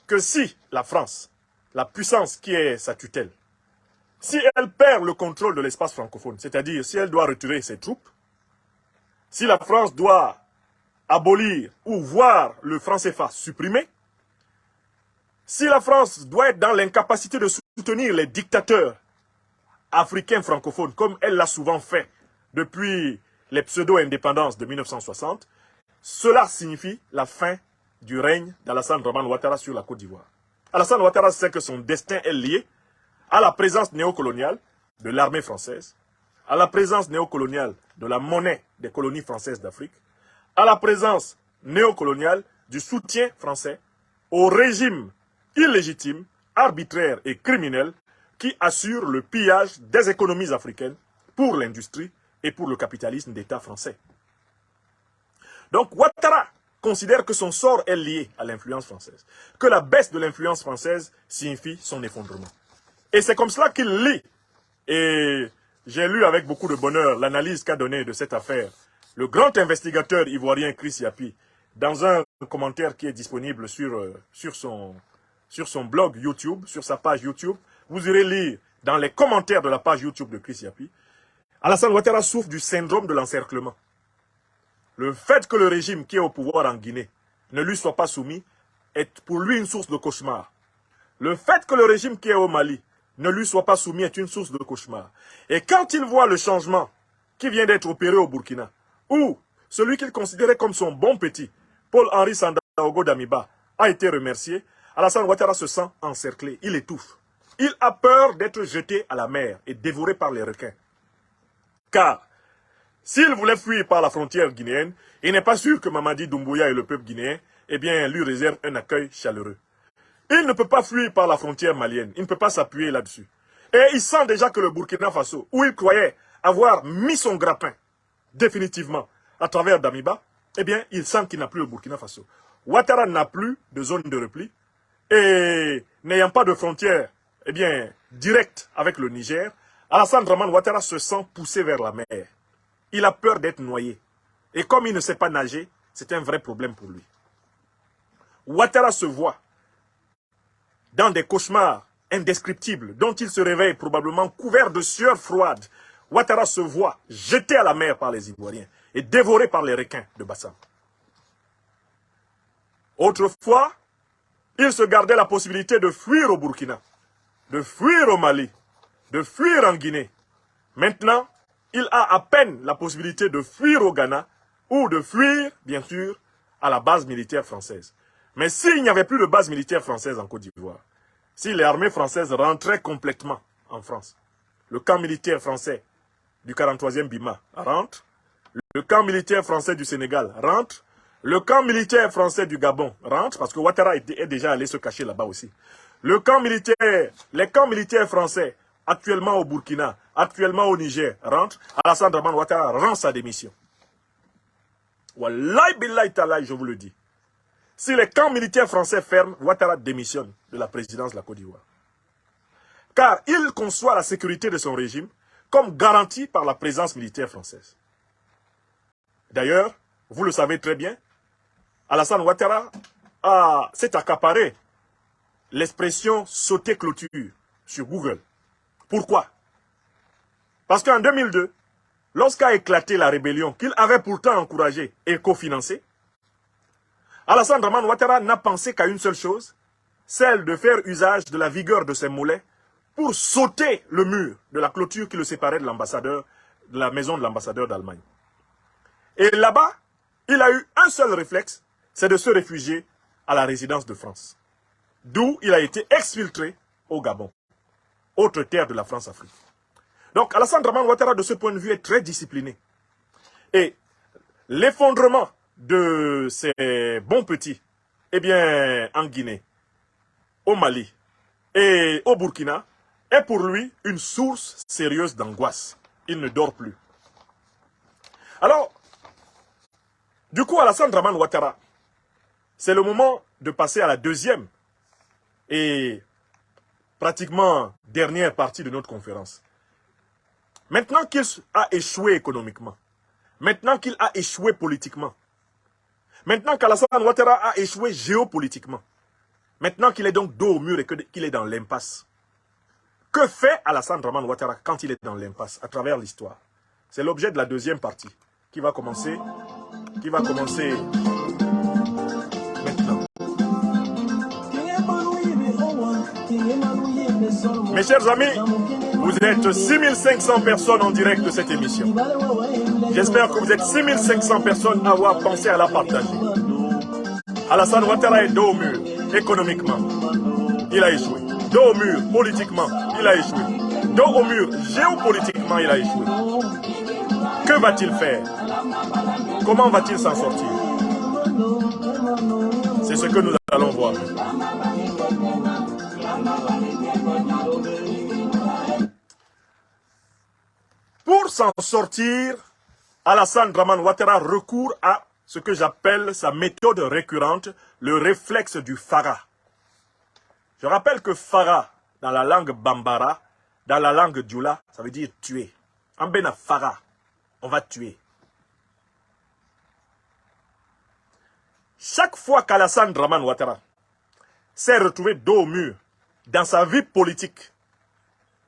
que si la France, la puissance qui est sa tutelle, si elle perd le contrôle de l'espace francophone, c'est-à-dire si elle doit retirer ses troupes, si la France doit abolir ou voir le franc CFA supprimé, si la France doit être dans l'incapacité de soutenir les dictateurs africains francophones, comme elle l'a souvent fait depuis les pseudo-indépendances de 1960, cela signifie la fin du règne d'Alassane Dramane Ouattara sur la Côte d'Ivoire. Alassane Ouattara sait que son destin est lié à la présence néocoloniale de l'armée française, à la présence néocoloniale de la monnaie des colonies françaises d'Afrique, à la présence néocoloniale du soutien français au régime illégitime, arbitraire et criminel qui assure le pillage des économies africaines pour l'industrie et pour le capitalisme d'État français. Donc Ouattara considère que son sort est lié à l'influence française, que la baisse de l'influence française signifie son effondrement. Et c'est comme cela qu'il lit, et j'ai lu avec beaucoup de bonheur l'analyse qu'a donnée de cette affaire le grand investigateur ivoirien Chris Yapi dans un commentaire qui est disponible sur son blog YouTube, sur sa page YouTube. Vous irez lire dans les commentaires de la page YouTube de Chris Yapi. Alassane Ouattara souffre du syndrome de l'encerclement. Le fait que le régime qui est au pouvoir en Guinée ne lui soit pas soumis est pour lui une source de cauchemar. Le fait que le régime qui est au Mali ne lui soit pas soumis est une source de cauchemar. Et quand il voit le changement qui vient d'être opéré au Burkina, où celui qu'il considérait comme son bon petit, Paul-Henri Sandaogo Damiba, a été remercié, Alassane Ouattara se sent encerclé, il étouffe. Il a peur d'être jeté à la mer et dévoré par les requins. Car, s'il voulait fuir par la frontière guinéenne, il n'est pas sûr que Mamadi Doumbouya et le peuple guinéen lui réservent un accueil chaleureux. Il ne peut pas fuir par la frontière malienne, il ne peut pas s'appuyer là-dessus. Et il sent déjà que le Burkina Faso, où il croyait avoir mis son grappin, définitivement, à travers Damiba, il sent qu'il n'a plus le Burkina Faso. Ouattara n'a plus de zone de repli, et n'ayant pas de frontière, directe avec le Niger, Alassane Dramane Ouattara se sent poussé vers la mer. Il a peur d'être noyé. Et comme il ne sait pas nager, c'est un vrai problème pour lui. Ouattara se voit dans des cauchemars indescriptibles dont il se réveille probablement couvert de sueur froide. Ouattara se voit jeté à la mer par les Ivoiriens et dévoré par les requins de Bassam. Autrefois, il se gardait la possibilité de fuir au Burkina, de fuir au Mali, de fuir en Guinée. Maintenant, il a à peine la possibilité de fuir au Ghana ou de fuir, bien sûr, à la base militaire française. Mais s'il n'y avait plus de base militaire française en Côte d'Ivoire, si les armées françaises rentraient complètement en France, le camp militaire français du 43e Bima rentre, le camp militaire français du Sénégal rentre, le camp militaire français du Gabon rentre, parce que Ouattara est déjà allé se cacher là-bas aussi. Les camps militaires français, actuellement au Burkina, actuellement au Niger, rentrent. Alassane Dramane Ouattara rend sa démission. Wallahi billahi talahi, je vous le dis. Si les camps militaires français ferment, Ouattara démissionne de la présidence de la Côte d'Ivoire. Car il conçoit la sécurité de son régime comme garantie par la présence militaire française. D'ailleurs, vous le savez très bien, Alassane Ouattara s'est accaparé l'expression sauter clôture sur Google. Pourquoi? Parce qu'en 2002, lorsqu'a éclaté la rébellion qu'il avait pourtant encouragée et cofinancée, Alassane Dramane Ouattara n'a pensé qu'à une seule chose, celle de faire usage de la vigueur de ses mollets pour sauter le mur de la clôture qui le séparait de l'ambassadeur, de la maison de l'ambassadeur d'Allemagne. Et là-bas, il a eu un seul réflexe, c'est de se réfugier à la résidence de France. D'où il a été exfiltré au Gabon, autre terre de la France-Afrique. Donc Alassane Dramane Ouattara, de ce point de vue, est très discipliné. Et l'effondrement de ces bons petits, en Guinée, au Mali et au Burkina, est pour lui une source sérieuse d'angoisse. Il ne dort plus. Alors, du coup, Alassane Dramane Ouattara, c'est le moment de passer à la deuxième et pratiquement dernière partie de notre conférence. Maintenant qu'il a échoué économiquement, maintenant qu'il a échoué politiquement, maintenant qu'Alassane Ouattara a échoué géopolitiquement, maintenant qu'il est donc dos au mur et qu'il est dans l'impasse, que fait Alassane Draman Ouattara quand il est dans l'impasse à travers l'histoire? C'est l'objet de la deuxième partie qui va commencer maintenant. Mes chers amis, vous êtes 6500 personnes en direct de cette émission. J'espère que vous êtes 6500 personnes à avoir pensé à la partager. Alassane Ouattara est dos au mur, économiquement. Il a échoué. Dos au mur, politiquement, il a échoué. Dos au mur, géopolitiquement, il a échoué. Que va-t-il faire? Comment va-t-il s'en sortir? C'est ce que nous allons voir. Pour s'en sortir, Alassane Draman Ouattara recourt à ce que j'appelle sa méthode récurrente, le réflexe du Fara. Je rappelle que Fara, dans la langue Bambara, dans la langue Dioula, ça veut dire tuer. En Bena Fara, on va tuer. Chaque fois qu'Alassane Draman Ouattara s'est retrouvé dos au mur dans sa vie politique,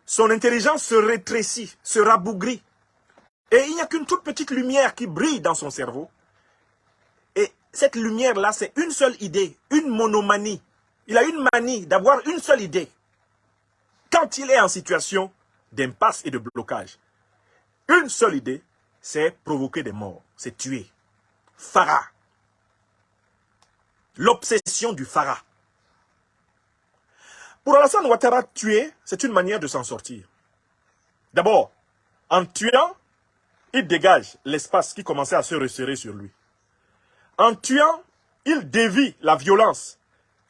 son intelligence se rétrécit, se rabougrit. Et il n'y a qu'une toute petite lumière qui brille dans son cerveau. Et cette lumière-là, c'est une seule idée, une monomanie. Il a une manie d'avoir une seule idée. Quand il est en situation d'impasse et de blocage, une seule idée, c'est provoquer des morts, c'est tuer. Fara. L'obsession du Fara. Pour Alassane Ouattara, tuer, c'est une manière de s'en sortir. D'abord, en tuant, il dégage l'espace qui commençait à se resserrer sur lui. En tuant, il dévie la violence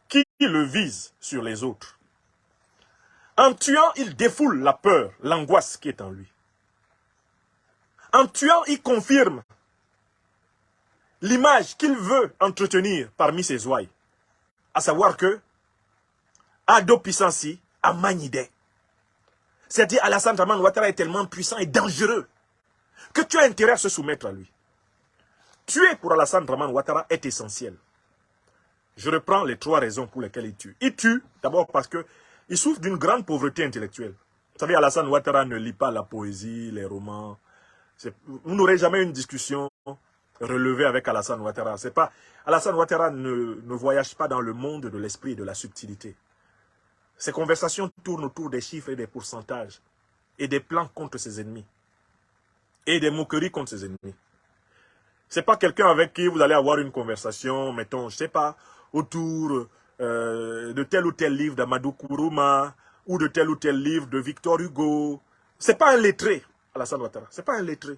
qui le vise sur les autres. En tuant, il défoule la peur, l'angoisse qui est en lui. En tuant, il confirme l'image qu'il veut entretenir parmi ses ouailles. À savoir que Ado Pissansi a Manidé. C'est-à-dire Alassane Draman Ouattara est tellement puissant et dangereux que tu as intérêt à se soumettre à lui. Tuer pour Alassane Draman Ouattara est essentiel. Je reprends les 3 raisons pour lesquelles il tue. Il tue d'abord parce qu'il souffre d'une grande pauvreté intellectuelle. Vous savez, Alassane Ouattara ne lit pas la poésie, les romans. Vous n'aurez jamais une discussion relevée avec Alassane Ouattara. Alassane Ouattara ne voyage pas dans le monde de l'esprit et de la subtilité. Ses conversations tournent autour des chiffres et des pourcentages et des plans contre ses ennemis et des moqueries contre ses ennemis. C'est pas quelqu'un avec qui vous allez avoir une conversation, mettons, je sais pas, autour de tel ou tel livre d'Amadou Kourouma ou de tel ou tel livre de Victor Hugo. C'est pas un lettré, Alassane Ouattara. C'est pas un lettré.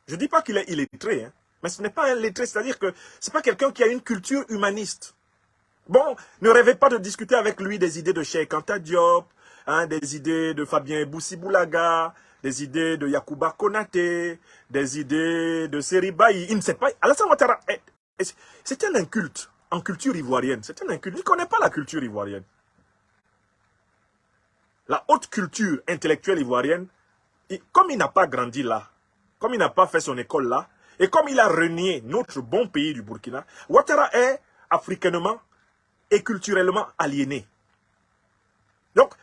Je dis pas qu'il est illettré, hein, mais ce n'est pas un lettré, c'est-à-dire que c'est pas quelqu'un qui a une culture humaniste. Bon, ne rêvez pas de discuter avec lui des idées de Cheikh Anta Diop, hein, des idées de Fabien Boussi-Boulaga, des idées de Yacouba Konaté, des idées de Seribaï. Il ne sait pas. Alassane Ouattara, c'est un inculte en culture ivoirienne. C'est un inculte. Il ne connaît pas la culture ivoirienne. La haute culture intellectuelle ivoirienne, comme il n'a pas grandi là, comme il n'a pas fait son école là, et comme il a renié notre bon pays du Burkina, Ouattara est africainement et culturellement aliéné. Donc,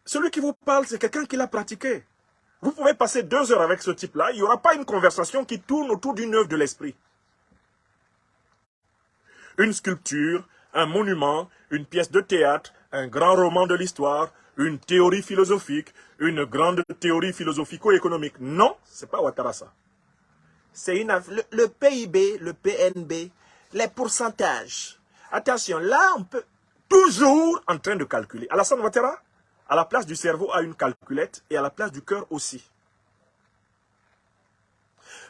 celui qui vous parle, c'est quelqu'un qui l'a pratiqué. Vous pouvez passer 2 heures avec ce type-là, il n'y aura pas une conversation qui tourne autour d'une œuvre de l'esprit. Une sculpture, un monument, une pièce de théâtre, un grand roman de l'histoire, une théorie philosophique, une grande théorie philosophico-économique. Non, c'est pas Ouattara ça. C'est le PIB, le PNB, les pourcentages. Attention, là, on peut toujours en train de calculer. Alassane Ouattara, à la place du cerveau, a une calculette et à la place du cœur aussi.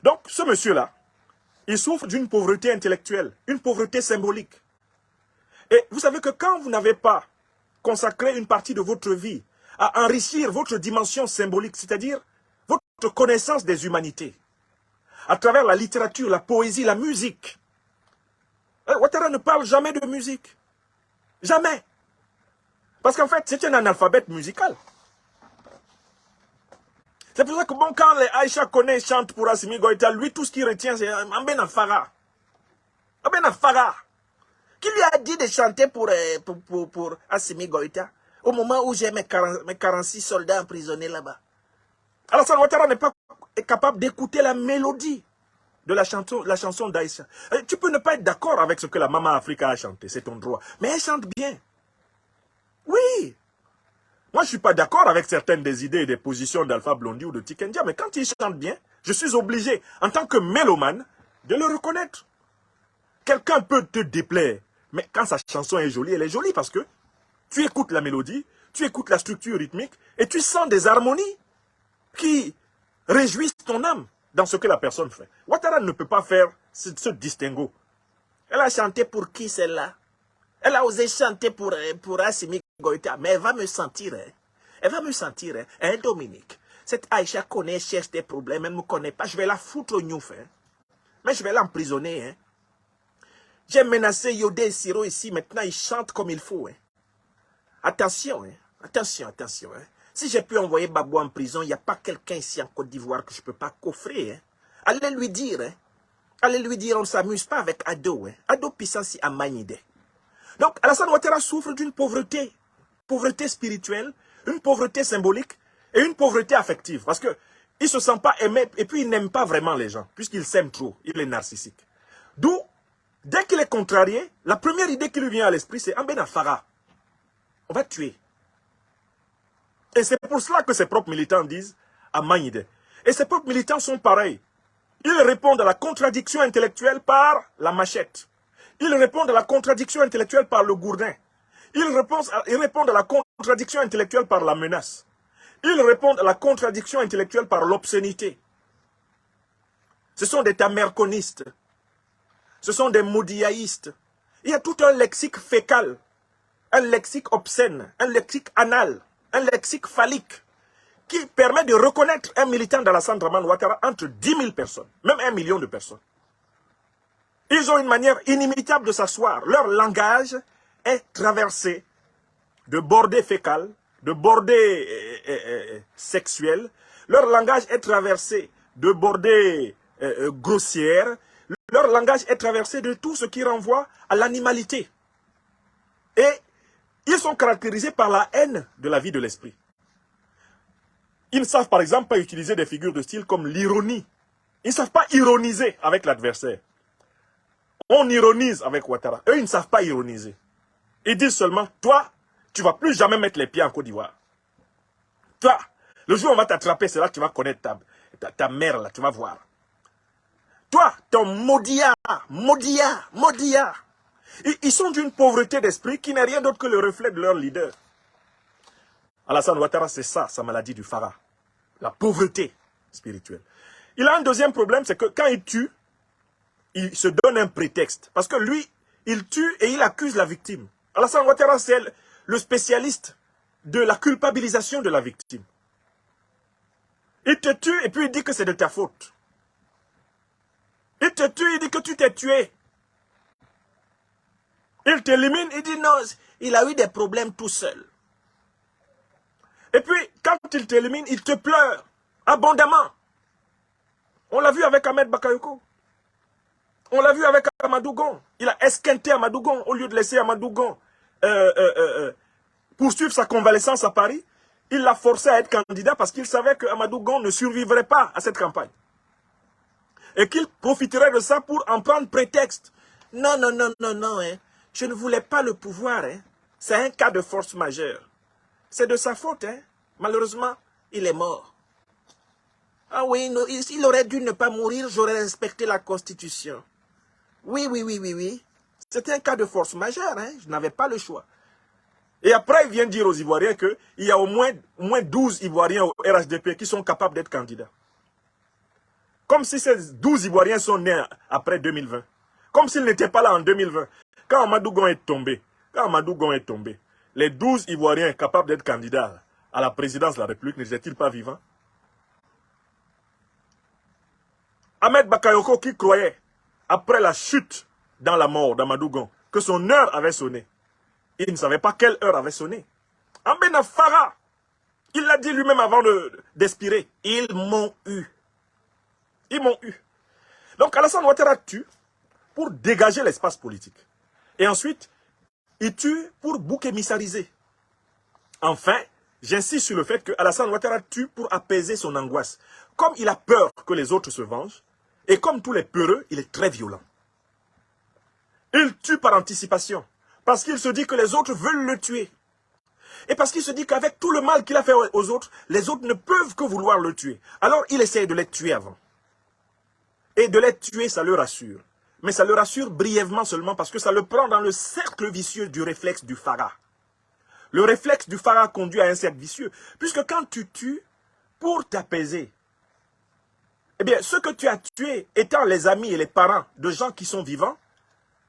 Donc, ce monsieur-là, il souffre d'une pauvreté intellectuelle, une pauvreté symbolique. Et vous savez que quand vous n'avez pas consacré une partie de votre vie à enrichir votre dimension symbolique, c'est-à-dire votre connaissance des humanités, à travers la littérature, la poésie, la musique, Ouattara ne parle jamais de musique. Jamais. Parce qu'en fait, c'est un analphabète musical. C'est pour ça que bon, quand les Aïcha Koné chantent pour Assimi Goïta, lui, tout ce qu'il retient, c'est Ambena Farah. Ambena Farah. Qui lui a dit de chanter pour Assimi Goïta au moment où j'ai mes 46 soldats emprisonnés là-bas? Alassane Ouattara n'est pas capable d'écouter la mélodie de la chanson d'Aïcha. Tu peux ne pas être d'accord avec ce que la Maman Africa a chanté, c'est ton droit. Mais elle chante bien. Oui. Moi, je ne suis pas d'accord avec certaines des idées et des positions d'Alpha Blondy ou de Tikendia, mais quand il chante bien, je suis obligé, en tant que mélomane, de le reconnaître. Quelqu'un peut te déplaire, mais quand sa chanson est jolie, elle est jolie parce que tu écoutes la mélodie, tu écoutes la structure rythmique, et tu sens des harmonies qui réjouissent ton âme dans ce que la personne fait. Ouattara ne peut pas faire ce distinguo. Elle a chanté pour qui celle-là? Elle a osé chanter pour Assimi Goïta, mais elle va me sentir, hein. Elle va me sentir, hein, Dominique. Cette Aïcha connaît, cherche des problèmes, elle ne me connaît pas, je vais la foutre au gnouf, hein. Mais je vais l'emprisonner, hein. J'ai menacé Yodé et Siro ici, maintenant ils chantent comme il faut, hein. Attention, hein. Attention, attention, hein. Si j'ai pu envoyer Babou en prison, il n'y a pas quelqu'un ici en Côte d'Ivoire que je ne peux pas coffrer, hein. Allez lui dire, hein. Allez lui dire, on ne s'amuse pas avec Ado, hein. Ado Pissansi a Magnide. Donc, Alassane Ouattara souffre d'une pauvreté. Pauvreté spirituelle, une pauvreté symbolique et une pauvreté affective. Parce qu'il ne se sent pas aimé et puis il n'aime pas vraiment les gens, puisqu'il s'aime trop, il est narcissique. D'où, dès qu'il est contrarié, la première idée qui lui vient à l'esprit, c'est Ambena Farah. On va tuer. Et c'est pour cela que ses propres militants disent Amagnide. Et ses propres militants sont pareils. Ils répondent à la contradiction intellectuelle par la machette. Ils répondent à la contradiction intellectuelle par le gourdin. Ils répondent à la contradiction intellectuelle par la menace. Ils répondent à la contradiction intellectuelle par l'obscénité. Ce sont des tamerconistes. Ce sont des maudiaïstes. Il y a tout un lexique fécal, un lexique obscène, un lexique anal, un lexique phallique qui permet de reconnaître un militant d'Alassane Dramane Ouattara entre 10 000 personnes, même 1 million de personnes. Ils ont une manière inimitable de s'asseoir. Leur langage est traversé de bordées fécales, de bordées sexuelles. Leur langage est traversé de bordées grossières. Leur langage est traversé de tout ce qui renvoie à l'animalité. Et ils sont caractérisés par la haine de la vie de l'esprit. Ils ne savent par exemple pas utiliser des figures de style comme l'ironie. Ils ne savent pas ironiser avec l'adversaire. On ironise avec Ouattara. Eux, ils ne savent pas ironiser. Ils disent seulement, toi, tu ne vas plus jamais mettre les pieds en Côte d'Ivoire. Toi, le jour où on va t'attraper, c'est là que tu vas connaître ta mère, là, tu vas voir. Toi, ton maudillard. Ils sont d'une pauvreté d'esprit qui n'est rien d'autre que le reflet de leur leader. Alassane Ouattara, c'est ça, sa maladie du Farah. La pauvreté spirituelle. Il a un deuxième problème, c'est que quand il tue, il se donne un prétexte. Parce que lui, il tue et il accuse la victime. Alassane Ouattara, c'est le spécialiste de la culpabilisation de la victime. Il te tue et puis il dit que c'est de ta faute. Il te tue, il dit que tu t'es tué. Il t'élimine, il dit non, il a eu des problèmes tout seul. Et puis, quand il t'élimine, il te pleure abondamment. On l'a vu avec Ahmed Bakayoko. On l'a vu avec Amadou Gon. Il a esquinté Amadou Gon au lieu de laisser Amadou Gon poursuivre sa convalescence à Paris. Il l'a forcé à être candidat parce qu'il savait que Amadou Gon ne survivrait pas à cette campagne. Et qu'il profiterait de ça pour en prendre prétexte. Non, hein. Je ne voulais pas le pouvoir. Hein. C'est un cas de force majeure. C'est de sa faute. Hein. Malheureusement, il est mort. Ah oui, non, il aurait dû ne pas mourir, j'aurais respecté la Constitution. Oui. C'était un cas de force majeure. Hein. Je n'avais pas le choix. Et après, il vient dire aux Ivoiriens qu'il y a au moins 12 Ivoiriens au RHDP qui sont capables d'être candidats. Comme si ces 12 Ivoiriens sont nés après 2020. Comme s'ils n'étaient pas là en 2020. Quand Amadou Gon est tombé, les 12 Ivoiriens capables d'être candidats à la présidence de la République n'étaient-ils pas vivants? Ahmed Bakayoko qui croyait, après la chute dans la mort d'Amadou Gon, que son heure avait sonné. Il ne savait pas quelle heure avait sonné. En Benafara, il l'a dit lui-même avant d'expirer. Ils m'ont eu. Ils m'ont eu. Donc Alassane Ouattara tue pour dégager l'espace politique. Et ensuite, il tue pour bouc émissariser. Enfin, j'insiste sur le fait que Alassane Ouattara tue pour apaiser son angoisse. Comme il a peur que les autres se vengent, et comme tous les peureux, il est très violent. Il tue par anticipation, parce qu'il se dit que les autres veulent le tuer. Et parce qu'il se dit qu'avec tout le mal qu'il a fait aux autres, les autres ne peuvent que vouloir le tuer. Alors il essaye de les tuer avant. Et de les tuer, ça le rassure. Mais ça le rassure brièvement seulement parce que ça le prend dans le cercle vicieux du réflexe du Farah. Le réflexe du Farah conduit à un cercle vicieux. Puisque quand tu tues pour t'apaiser, eh bien, ceux que tu as tués étant les amis et les parents de gens qui sont vivants,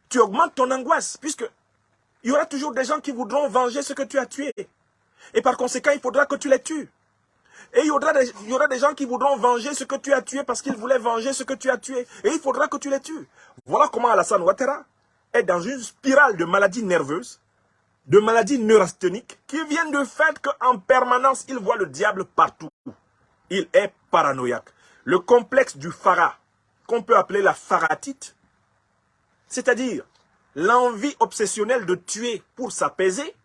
tu augmentes ton angoisse, puisque il y aura toujours des gens qui voudront venger ce que tu as tué. Et par conséquent, il faudra que tu les tues. Et il y aura des gens qui voudront venger ce que tu as tué parce qu'ils voulaient venger ce que tu as tué. Et il faudra que tu les tues. Voilà comment Alassane Ouattara est dans une spirale de maladies nerveuses, de maladies neurasthéniques, qui viennent du fait qu'en permanence, il voit le diable partout. Il est paranoïaque. Le complexe du Farah, qu'on peut appeler la pharatite, c'est-à-dire l'envie obsessionnelle de tuer pour s'apaiser,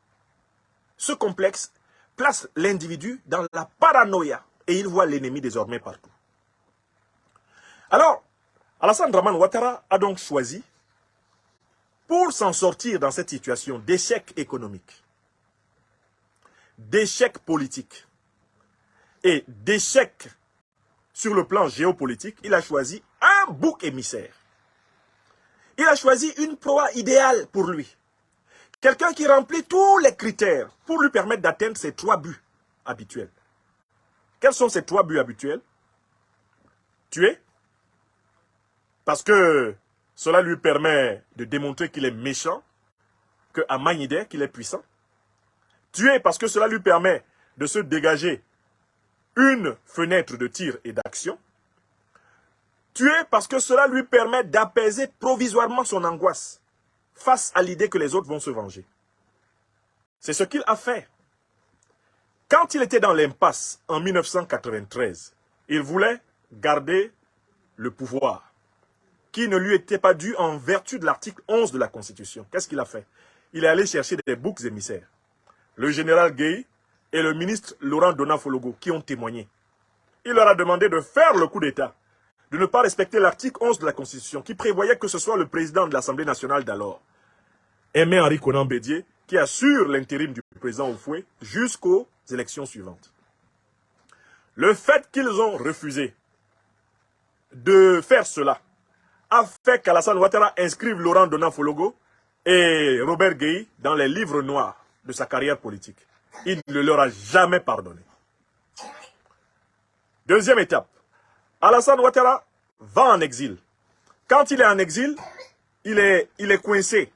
ce complexe place l'individu dans la paranoïa et il voit l'ennemi désormais partout. Alors, Alassane Dramane Ouattara a donc choisi, pour s'en sortir dans cette situation d'échec économique, d'échec politique et d'échec sur le plan géopolitique, il a choisi un bouc émissaire. Il a choisi une proie idéale pour lui. Quelqu'un qui remplit tous les critères pour lui permettre d'atteindre ses 3 buts habituels. Quels sont ces 3 buts habituels? Tuer, parce que cela lui permet de démontrer qu'il est méchant, qu'à Magnidé, qu'il est puissant. Tuer, parce que cela lui permet de se dégager une fenêtre de tir et d'action. Tuer, parce que cela lui permet d'apaiser provisoirement son angoisse face à l'idée que les autres vont se venger. C'est ce qu'il a fait. Quand il était dans l'impasse en 1993, il voulait garder le pouvoir qui ne lui était pas dû en vertu de l'article 11 de la Constitution. Qu'est-ce qu'il a fait? Il est allé chercher des boucs émissaires. Le général Gueye et le ministre Laurent Donafologo qui ont témoigné. Il leur a demandé de faire le coup d'État, de ne pas respecter l'article 11 de la Constitution qui prévoyait que ce soit le président de l'Assemblée nationale d'alors, Aimé Henri Konan Bédié, qui assure l'intérim du président Oufoué jusqu'aux élections suivantes. Le fait qu'ils ont refusé de faire cela a fait qu'Alassane Ouattara inscrive Laurent Donafologo et Robert Gueye dans les livres noirs de sa carrière politique. Il ne leur a jamais pardonné. Deuxième étape, Alassane Ouattara va en exil. Quand il est en exil, il est coincé.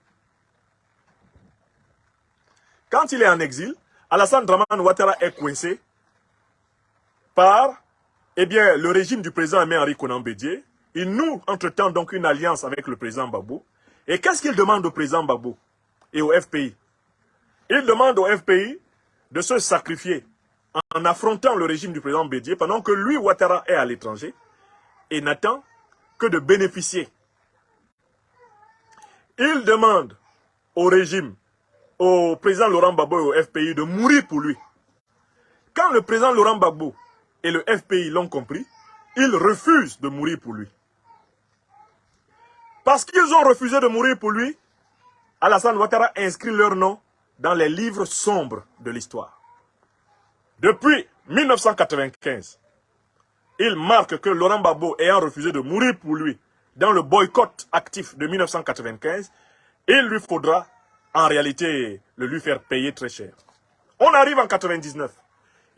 Quand il est en exil, Alassane Dramane Ouattara est coincé par le régime du président Aimé Henri Konan Bédié. Il noue entre-temps donc une alliance avec le président Gbagbo. Et qu'est-ce qu'il demande au président Gbagbo et au FPI? Il demande au FPI de se sacrifier en affrontant le régime du président Bédié pendant que lui, Ouattara, est à l'étranger et n'attend que de bénéficier. Il demande au régime, au président Laurent Gbagbo et au FPI de mourir pour lui. Quand le président Laurent Gbagbo et le FPI l'ont compris, ils refusent de mourir pour lui. Parce qu'ils ont refusé de mourir pour lui, Alassane Ouattara inscrit leur nom dans les livres sombres de l'histoire. Depuis 1995, il marque que Laurent Gbagbo ayant refusé de mourir pour lui dans le boycott actif de 1995, il lui faudra en réalité le lui faire payer très cher. On arrive en 99.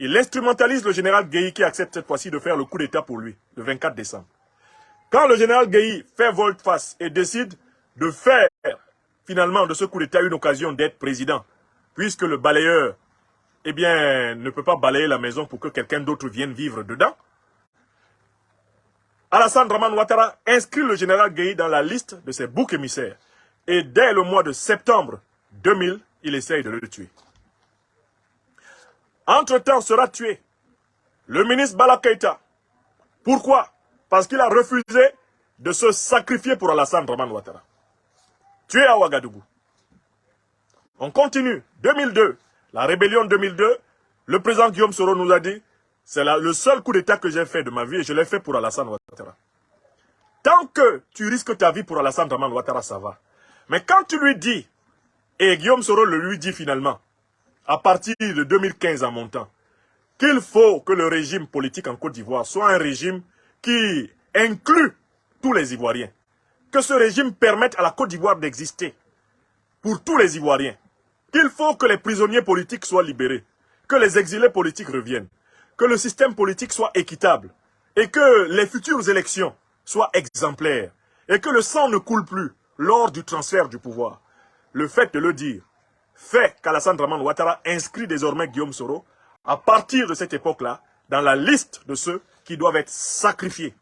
Il instrumentalise le général Gueye qui accepte cette fois-ci de faire le coup d'État pour lui, le 24 décembre. Quand le général Gueye fait volte-face et décide de faire finalement de ce coup d'État une occasion d'être président, puisque le balayeur ne peut pas balayer la maison pour que quelqu'un d'autre vienne vivre dedans, Alassane Dramane Ouattara inscrit le général Gueye dans la liste de ses boucs émissaires. Et dès le mois de septembre 2000, il essaye de le tuer. Entre-temps sera tué le ministre Bala Keïta. Pourquoi? Parce qu'il a refusé de se sacrifier pour Alassane Draman Ouattara. Tué à Ouagadougou. On continue. 2002, la rébellion de 2002, le président Guillaume Soro nous a dit, c'est le seul coup d'état que j'ai fait de ma vie et je l'ai fait pour Alassane Ouattara. Tant que tu risques ta vie pour Alassane Draman Ouattara, ça va. Mais quand tu lui dis, et Guillaume Soro le lui dit finalement, à partir de 2015 en montant, qu'il faut que le régime politique en Côte d'Ivoire soit un régime qui inclut tous les Ivoiriens. Que ce régime permette à la Côte d'Ivoire d'exister pour tous les Ivoiriens. Qu'il faut que les prisonniers politiques soient libérés, que les exilés politiques reviennent, que le système politique soit équitable et que les futures élections soient exemplaires et que le sang ne coule plus lors du transfert du pouvoir. Le fait de le dire fait qu'Alassane Draman Ouattara inscrit désormais Guillaume Soro à partir de cette époque-là dans la liste de ceux qui doivent être sacrifiés.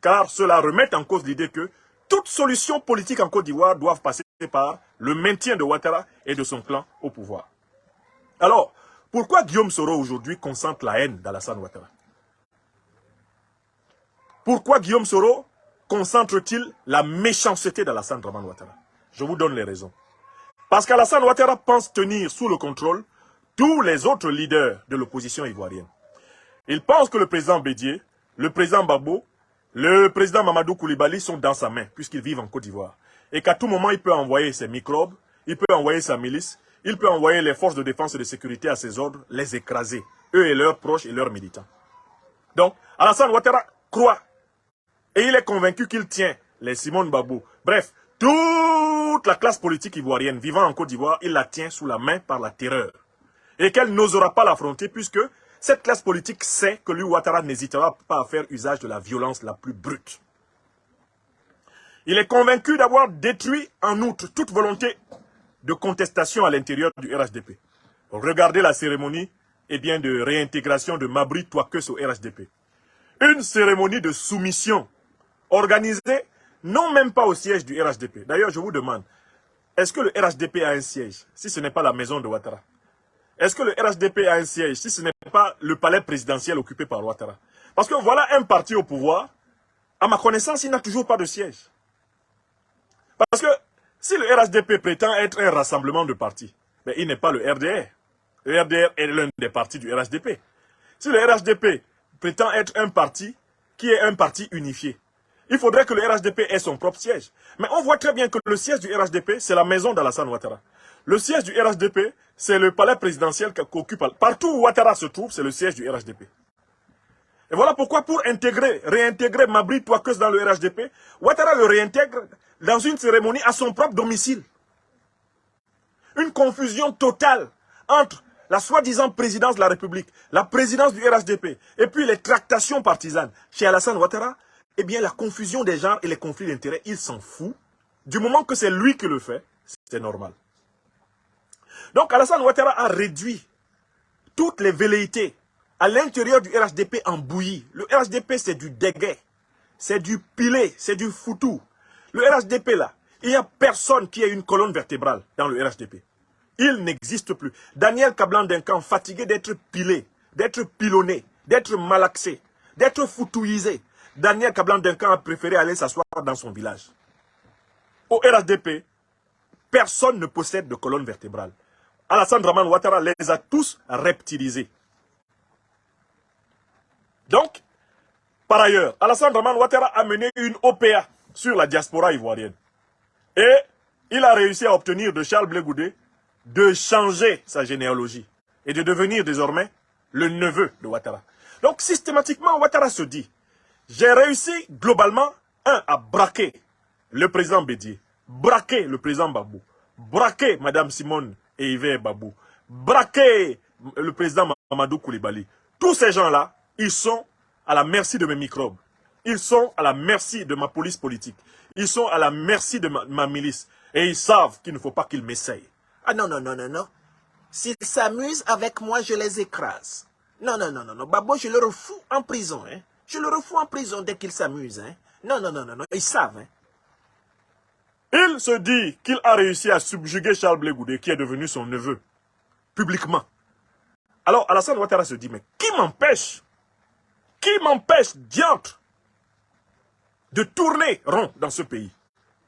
Car cela remet en cause l'idée que toute solution politique en Côte d'Ivoire doit passer par le maintien de Ouattara et de son clan au pouvoir. Alors, pourquoi Guillaume Soro aujourd'hui concentre la haine d'Alassane Ouattara? Pourquoi Guillaume Soro concentre-t-il la méchanceté d'Alassane Draman Ouattara? Je vous donne les raisons. Parce qu'Alassane Ouattara pense tenir sous le contrôle tous les autres leaders de l'opposition ivoirienne. Il pense que le président Bédié, le président Babo, le président Mamadou Koulibaly sont dans sa main, puisqu'ils vivent en Côte d'Ivoire. Et qu'à tout moment, il peut envoyer ses microbes, il peut envoyer sa milice, il peut envoyer les forces de défense et de sécurité à ses ordres, les écraser, eux et leurs proches et leurs militants. Donc, Alassane Ouattara croit, et il est convaincu qu'il tient les Simone Babou. Bref, toute la classe politique ivoirienne vivant en Côte d'Ivoire, il la tient sous la main par la terreur. Et qu'elle n'osera pas l'affronter puisque cette classe politique sait que lui, Ouattara, n'hésitera pas à faire usage de la violence la plus brute. Il est convaincu d'avoir détruit en outre toute volonté de contestation à l'intérieur du RHDP. Regardez la cérémonie de réintégration de Mabri Touakeus au RHDP. Une cérémonie de soumission organisée non même pas au siège du RHDP. D'ailleurs, je vous demande, est-ce que le RHDP a un siège si ce n'est pas la maison de Ouattara? Est-ce que le RHDP a un siège si ce n'est pas le palais présidentiel occupé par Ouattara? Parce que voilà un parti au pouvoir, à ma connaissance, il n'a toujours pas de siège. Parce que si le RHDP prétend être un rassemblement de partis, mais il n'est pas le RDR. Le RDR est l'un des partis du RHDP. Si le RHDP prétend être un parti qui est un parti unifié, il faudrait que le RHDP ait son propre siège. Mais on voit très bien que le siège du RHDP, c'est la maison d'Alassane Ouattara. Le siège du RHDP, c'est le palais présidentiel qu'occupe. Partout où Ouattara se trouve, c'est le siège du RHDP. Et voilà pourquoi pour réintégrer Mabri Touakeus dans le RHDP, Ouattara le réintègre dans une cérémonie à son propre domicile. Une confusion totale entre la soi-disant présidence de la République, la présidence du RHDP, et puis les tractations partisanes. Chez Alassane Ouattara, eh bien la confusion des genres et les conflits d'intérêts, il s'en fout. Du moment que c'est lui qui le fait, c'est normal. Donc Alassane Ouattara a réduit toutes les velléités à l'intérieur du RHDP en bouillie. Le RHDP, c'est du déguet, c'est du pilé, c'est du foutou. Le RHDP, là, il n'y a personne qui ait une colonne vertébrale dans le RHDP. Il n'existe plus. Daniel Kablan-Duncan, fatigué d'être pilé, d'être pilonné, d'être malaxé, d'être foutouisé, Daniel Kablan-Duncan a préféré aller s'asseoir dans son village. Au RHDP, personne ne possède de colonne vertébrale. Alassane Draman Ouattara les a tous reptilisés. Donc, par ailleurs, Alassane Draman Ouattara a mené une OPA sur la diaspora ivoirienne. Et il a réussi à obtenir de Charles Blé Goudé de changer sa généalogie et de devenir désormais le neveu de Ouattara. Donc, systématiquement, Ouattara se dit, j'ai réussi globalement, à braquer le président Bédié, braquer le président Babou, braquer Madame Simone et Yves Babou, braquer le président Mamadou Koulibaly. Tous ces gens-là, ils sont à la merci de mes microbes. Ils sont à la merci de ma police politique. Ils sont à la merci de ma milice. Et ils savent qu'il ne faut pas qu'ils m'essayent. Ah non, non, non, non, non. S'ils s'amusent avec moi, je les écrase. Non, non, non, non, non. Babo, je le refous en prison. Hein. Je le refous en prison dès qu'ils s'amusent. Hein. Non, non, non, non, non. Ils savent. Hein. Il se dit qu'il a réussi à subjuguer Charles Blé Goudé, qui est devenu son neveu, publiquement. Alors Alassane Ouattara se dit, mais qui m'empêche, diantre, de tourner rond dans ce pays?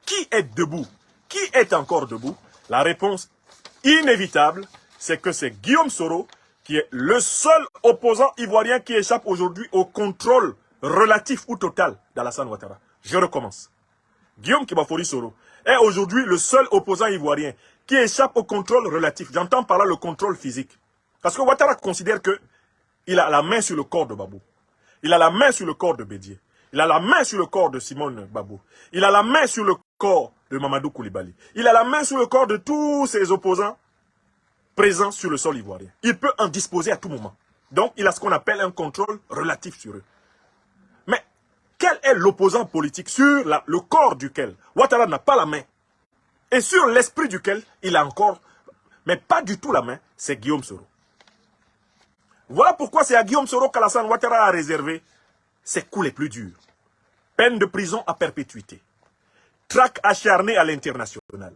Qui est debout? Qui est encore debout? La réponse inévitable, c'est que c'est Guillaume Soro qui est le seul opposant ivoirien qui échappe aujourd'hui au contrôle relatif ou total d'Alassane Ouattara. Je recommence. Guillaume Kibafori Soro est aujourd'hui le seul opposant ivoirien qui échappe au contrôle relatif. J'entends par là le contrôle physique. Parce que Ouattara considère qu'il a la main sur le corps de Babou. Il a la main sur le corps de Bédié. Il a la main sur le corps de Simone Babou. Il a la main sur le corps de Mamadou Koulibaly. Il a la main sur le corps de tous ses opposants présents sur le sol ivoirien. Il peut en disposer à tout moment. Donc, il a ce qu'on appelle un contrôle relatif sur eux. Mais, quel est l'opposant politique sur le corps duquel Ouattara n'a pas la main et sur l'esprit duquel il a encore, mais pas du tout la main, c'est Guillaume Soro. Voilà pourquoi c'est à Guillaume Soro qu'Alassane Ouattara a réservé ses coups les plus durs. Peine de prison à perpétuité. Traque acharné à l'international.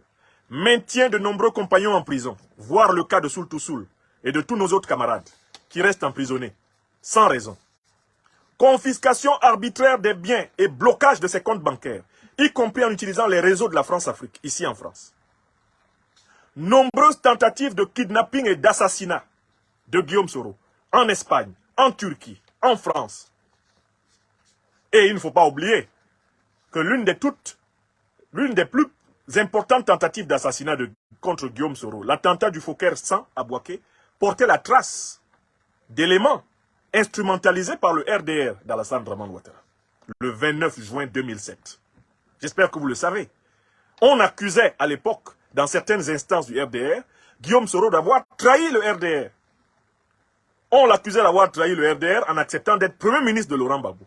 Maintien de nombreux compagnons en prison, voire le cas de Soul Toussoul et de tous nos autres camarades qui restent emprisonnés, sans raison. Confiscation arbitraire des biens et blocage de ses comptes bancaires, y compris en utilisant les réseaux de la France-Afrique, ici en France. Nombreuses tentatives de kidnapping et d'assassinat de Guillaume Soro, en Espagne, en Turquie, en France. Et il ne faut pas oublier que l'une des plus importantes tentatives d'assassinat contre Guillaume Soro, l'attentat du Fokker 100 à Bouaké, portait la trace d'éléments instrumentalisés par le RDR d'Alassane Draman Ouattara, le 29 juin 2007. J'espère que vous le savez. On accusait à l'époque, dans certaines instances du RDR, Guillaume Soro d'avoir trahi le RDR. On l'accusait d'avoir trahi le RDR en acceptant d'être Premier ministre de Laurent Gbagbo.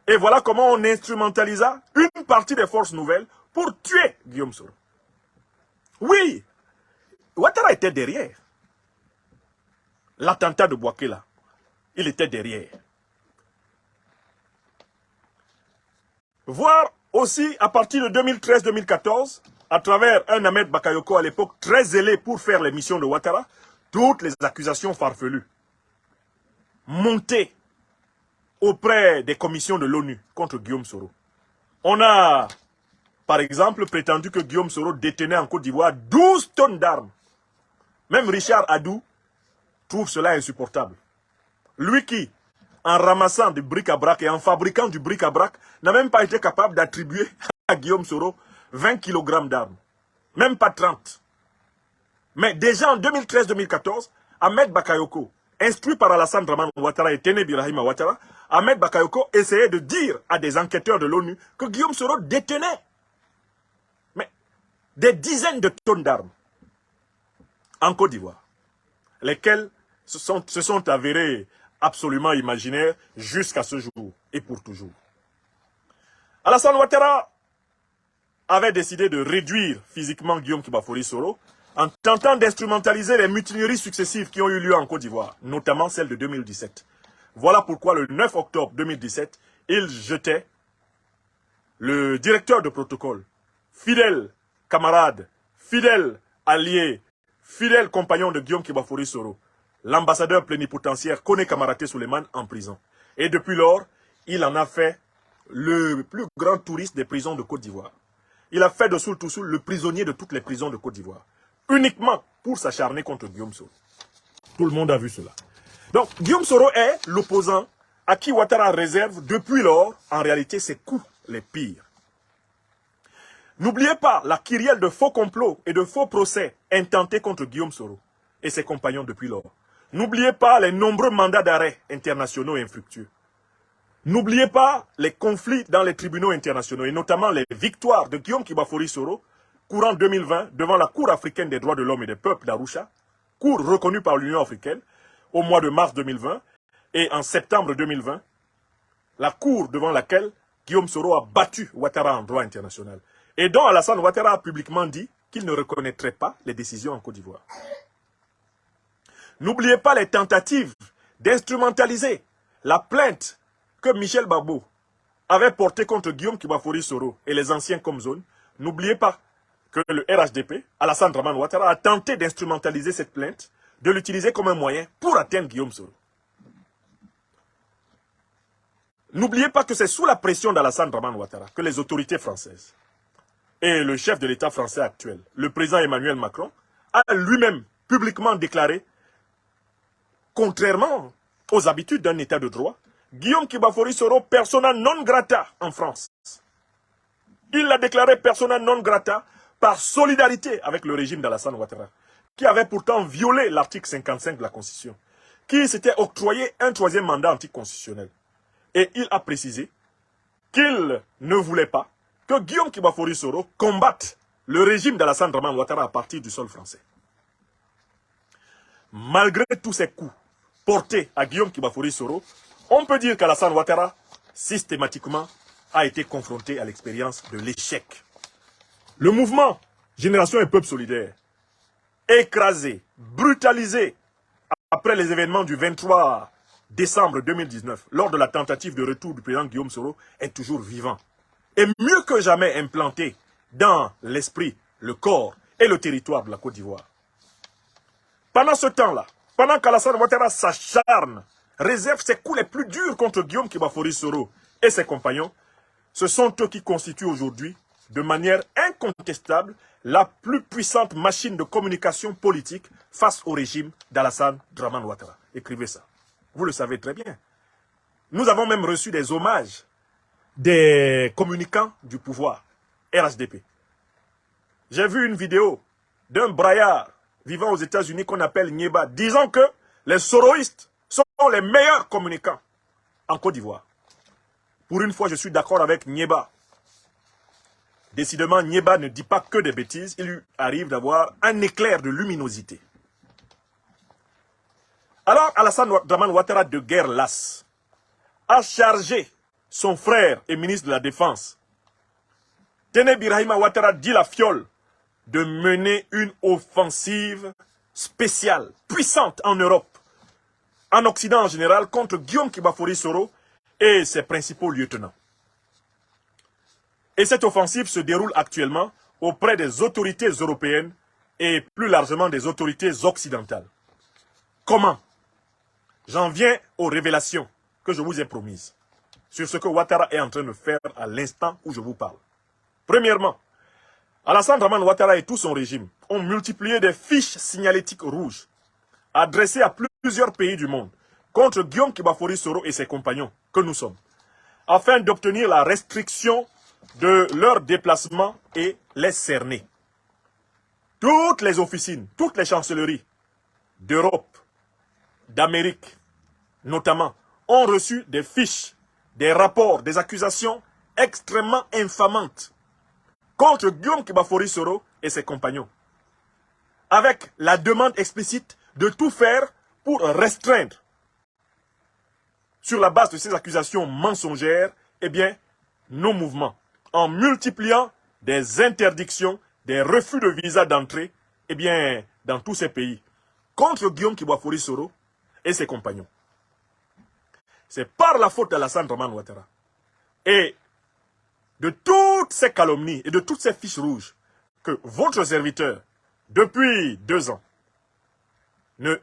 Et voilà comment on instrumentalisa une partie des forces nouvelles pour tuer Guillaume Soro. Oui, Ouattara était derrière. L'attentat de Bouaké là, il était derrière. Voir aussi à partir de 2013-2014, à travers un Ahmed Bakayoko à l'époque très zélé pour faire les missions de Ouattara, toutes les accusations farfelues montées auprès des commissions de l'ONU contre Guillaume Soro. On a, par exemple, prétendu que Guillaume Soro détenait en Côte d'Ivoire 12 tonnes d'armes. Même Richard Adou trouve cela insupportable. Lui qui, en ramassant du bric-à-brac et en fabriquant du bric-à-brac, n'a même pas été capable d'attribuer à Guillaume Soro 20 kg d'armes. Même pas 30. Mais déjà en 2013-2014, Ahmed Bakayoko, instruit par Alassane Draman Ouattara et Téné Birahima Ouattara, Ahmed Bakayoko essayait de dire à des enquêteurs de l'ONU que Guillaume Soro détenait des dizaines de tonnes d'armes en Côte d'Ivoire, lesquelles se sont avérées absolument imaginaires jusqu'à ce jour et pour toujours. Alassane Ouattara avait décidé de réduire physiquement Guillaume Kibafori Soro en tentant d'instrumentaliser les mutineries successives qui ont eu lieu en Côte d'Ivoire, notamment celle de 2017. Voilà pourquoi le 9 octobre 2017, il jetait le directeur de protocole, fidèle camarade, fidèle allié, fidèle compagnon de Guillaume Kibafori Soro, l'ambassadeur plénipotentiaire Kone Kamaraté Souleymane en prison. Et depuis lors, il en a fait le plus grand touriste des prisons de Côte d'Ivoire. Il a fait de Soul Toussoul le prisonnier de toutes les prisons de Côte d'Ivoire, uniquement pour s'acharner contre Guillaume Soro. Tout le monde a vu cela. Donc, Guillaume Soro est l'opposant à qui Ouattara réserve depuis lors, en réalité, ses coups les pires. N'oubliez pas la kyrielle de faux complots et de faux procès intentés contre Guillaume Soro et ses compagnons depuis lors. N'oubliez pas les nombreux mandats d'arrêt internationaux infructueux. N'oubliez pas les conflits dans les tribunaux internationaux et notamment les victoires de Guillaume Kibafori Soro courant 2020 devant la Cour africaine des droits de l'homme et des peuples d'Arusha, cour reconnue par l'Union africaine au mois de mars 2020 et en septembre 2020, la cour devant laquelle Guillaume Soro a battu Ouattara en droit international et dont Alassane Ouattara a publiquement dit qu'il ne reconnaîtrait pas les décisions en Côte d'Ivoire. N'oubliez pas les tentatives d'instrumentaliser la plainte que Michel Gbagbo avait portée contre Guillaume Kibafori Soro et les anciens Comzones. N'oubliez pas que le RHDP, Alassane Draman Ouattara, a tenté d'instrumentaliser cette plainte de l'utiliser comme un moyen pour atteindre Guillaume Soro. N'oubliez pas que c'est sous la pression d'Alassane Dramane Ouattara que les autorités françaises et le chef de l'État français actuel, le président Emmanuel Macron, a lui-même publiquement déclaré, contrairement aux habitudes d'un État de droit, Guillaume Kibafori Soro persona non grata en France. Il l'a déclaré persona non grata par solidarité avec le régime d'Alassane Ouattara, qui avait pourtant violé l'article 55 de la Constitution, qui s'était octroyé un troisième mandat anticonstitutionnel. Et il a précisé qu'il ne voulait pas que Guillaume Kibafori Soro combatte le régime d'Alassane Dramane Ouattara à partir du sol français. Malgré tous ces coups portés à Guillaume Kibafori Soro, on peut dire qu'Alassane Ouattara, systématiquement, a été confronté à l'expérience de l'échec. Le mouvement Génération et Peuple Solidaire, écrasé, brutalisé après les événements du 23 décembre 2019, lors de la tentative de retour du président Guillaume Soro, est toujours vivant. Et mieux que jamais implanté dans l'esprit, le corps et le territoire de la Côte d'Ivoire. Pendant ce temps-là, pendant qu'Alassane Ouattara s'acharne, réserve ses coups les plus durs contre Guillaume Kibafori Soro et ses compagnons, ce sont eux qui constituent aujourd'hui, de manière incontestable, la plus puissante machine de communication politique face au régime d'Alassane Dramane Ouattara. Écrivez ça. Vous le savez très bien. Nous avons même reçu des hommages des communicants du pouvoir, RHDP. J'ai vu une vidéo d'un braillard vivant aux États-Unis qu'on appelle Nieba, disant que les soroïstes sont les meilleurs communicants en Côte d'Ivoire. Pour une fois, je suis d'accord avec Nieba. Décidément, Nieba ne dit pas que des bêtises, il lui arrive d'avoir un éclair de luminosité. Alors, Alassane Dramane Ouattara, de guerre lasse, a chargé son frère et ministre de la Défense, Téné Birahima Ouattara dit la fiole, de mener une offensive spéciale, puissante en Europe, en Occident en général, contre Guillaume Kibafori Soro et ses principaux lieutenants. Et cette offensive se déroule actuellement auprès des autorités européennes et plus largement des autorités occidentales. Comment? J'en viens aux révélations que je vous ai promises sur ce que Ouattara est en train de faire à l'instant où je vous parle. Premièrement, Alassane Dramane Ouattara et tout son régime ont multiplié des fiches signalétiques rouges adressées à plusieurs pays du monde contre Guillaume Kibafori Soro et ses compagnons, que nous sommes, afin d'obtenir la restriction de leurs déplacements et les cerner. Toutes les officines, toutes les chancelleries d'Europe, d'Amérique notamment, ont reçu des fiches, des rapports, des accusations extrêmement infamantes contre Guillaume Kibafori Soro et ses compagnons, avec la demande explicite de tout faire pour restreindre, sur la base de ces accusations mensongères, eh bien, nos mouvements, en multipliant des interdictions, des refus de visa d'entrée, eh bien, dans tous ces pays, contre Guillaume Kibafori Soro et ses compagnons. C'est par la faute d'Alassane Dramane Ouattara et de toutes ces calomnies et de toutes ces fiches rouges que votre serviteur, depuis 2 ans, ne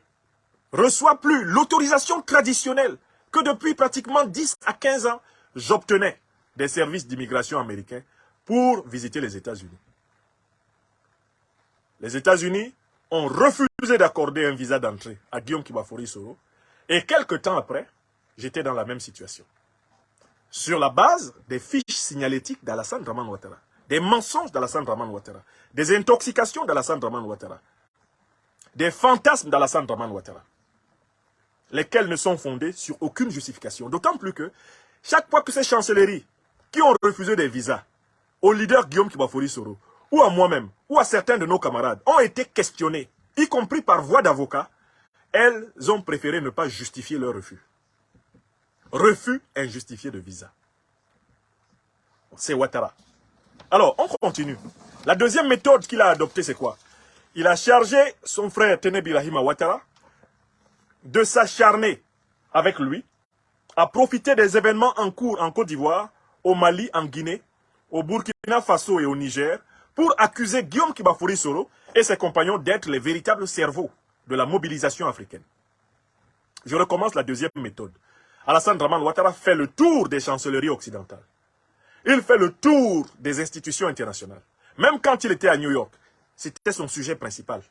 reçoit plus l'autorisation traditionnelle que depuis pratiquement 10 à 15 ans, j'obtenais des services d'immigration américains pour visiter les États-Unis. Les États-Unis ont refusé d'accorder un visa d'entrée à Guillaume Kibafori Soro et quelques temps après, j'étais dans la même situation. Sur la base des fiches signalétiques d'Alassane Dramane Ouattara, des mensonges d'Alassane Dramane Ouattara, des intoxications d'Alassane Dramane Ouattara, des fantasmes d'Alassane Dramane Ouattara, lesquels ne sont fondés sur aucune justification. D'autant plus que chaque fois que ces chancelleries qui ont refusé des visas au leader Guillaume Kibafori Soro, ou à moi-même, ou à certains de nos camarades, ont été questionnées, y compris par voie d'avocat, elles ont préféré ne pas justifier leur refus. Refus injustifié de visa. C'est Ouattara. Alors, on continue. La deuxième méthode qu'il a adoptée, c'est quoi? Il a chargé son frère Téné Birahima Ouattara de s'acharner avec lui, à profiter des événements en cours en Côte d'Ivoire, au Mali, en Guinée, au Burkina Faso et au Niger, pour accuser Guillaume Kibafori Soro et ses compagnons d'être les véritables cerveaux de la mobilisation africaine. Je recommence la deuxième méthode. Alassane Dramane Ouattara fait le tour des chancelleries occidentales. Il fait le tour des institutions internationales. Même quand il était à New York, c'était son sujet principal,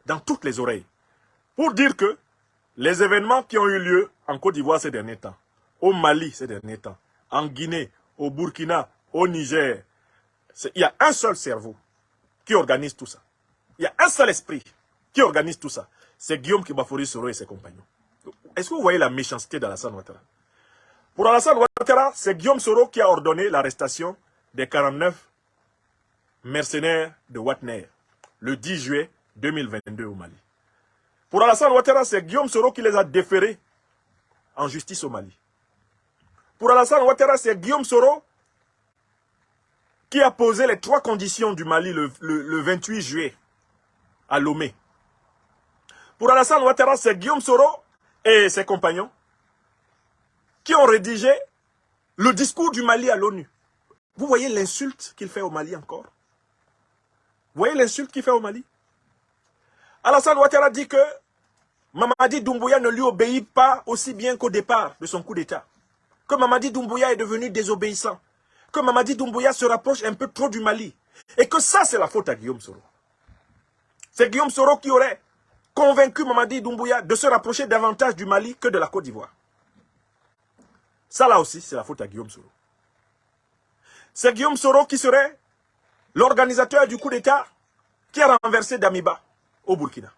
dans toutes les oreilles. Pour dire que les événements qui ont eu lieu en Côte d'Ivoire ces derniers temps, au Mali ces derniers temps, en Guinée, au Burkina, au Niger, il y a un seul cerveau qui organise tout ça. Il y a un seul esprit qui organise tout ça. C'est Guillaume Kibafori Soro et ses compagnons. Est-ce que vous voyez la méchanceté d'Alassane Ouattara? Pour Alassane Ouattara, c'est Guillaume Soro qui a ordonné l'arrestation des 49 mercenaires de Wagner le 10 juillet 2022 au Mali. Pour Alassane Ouattara, c'est Guillaume Soro qui les a déférés en justice au Mali. Pour Alassane Ouattara, c'est Guillaume Soro qui a posé les 3 conditions du Mali le 28 juillet à Lomé. Pour Alassane Ouattara, c'est Guillaume Soro et ses compagnons qui ont rédigé le discours du Mali à l'ONU. Vous voyez l'insulte qu'il fait au Mali encore? Vous voyez l'insulte qu'il fait au Mali? Alassane Ouattara dit que Mamadi Doumbouya ne lui obéit pas aussi bien qu'au départ de son coup d'État. Que Mamadi Doumbouya est devenu désobéissant. Que Mamadi Doumbouya se rapproche un peu trop du Mali. Et que ça, c'est la faute à Guillaume Soro. C'est Guillaume Soro qui aurait convaincu Mamadi Doumbouya de se rapprocher davantage du Mali que de la Côte d'Ivoire. Ça là aussi, c'est la faute à Guillaume Soro. C'est Guillaume Soro qui serait l'organisateur du coup d'État qui a renversé Damiba au Burkina.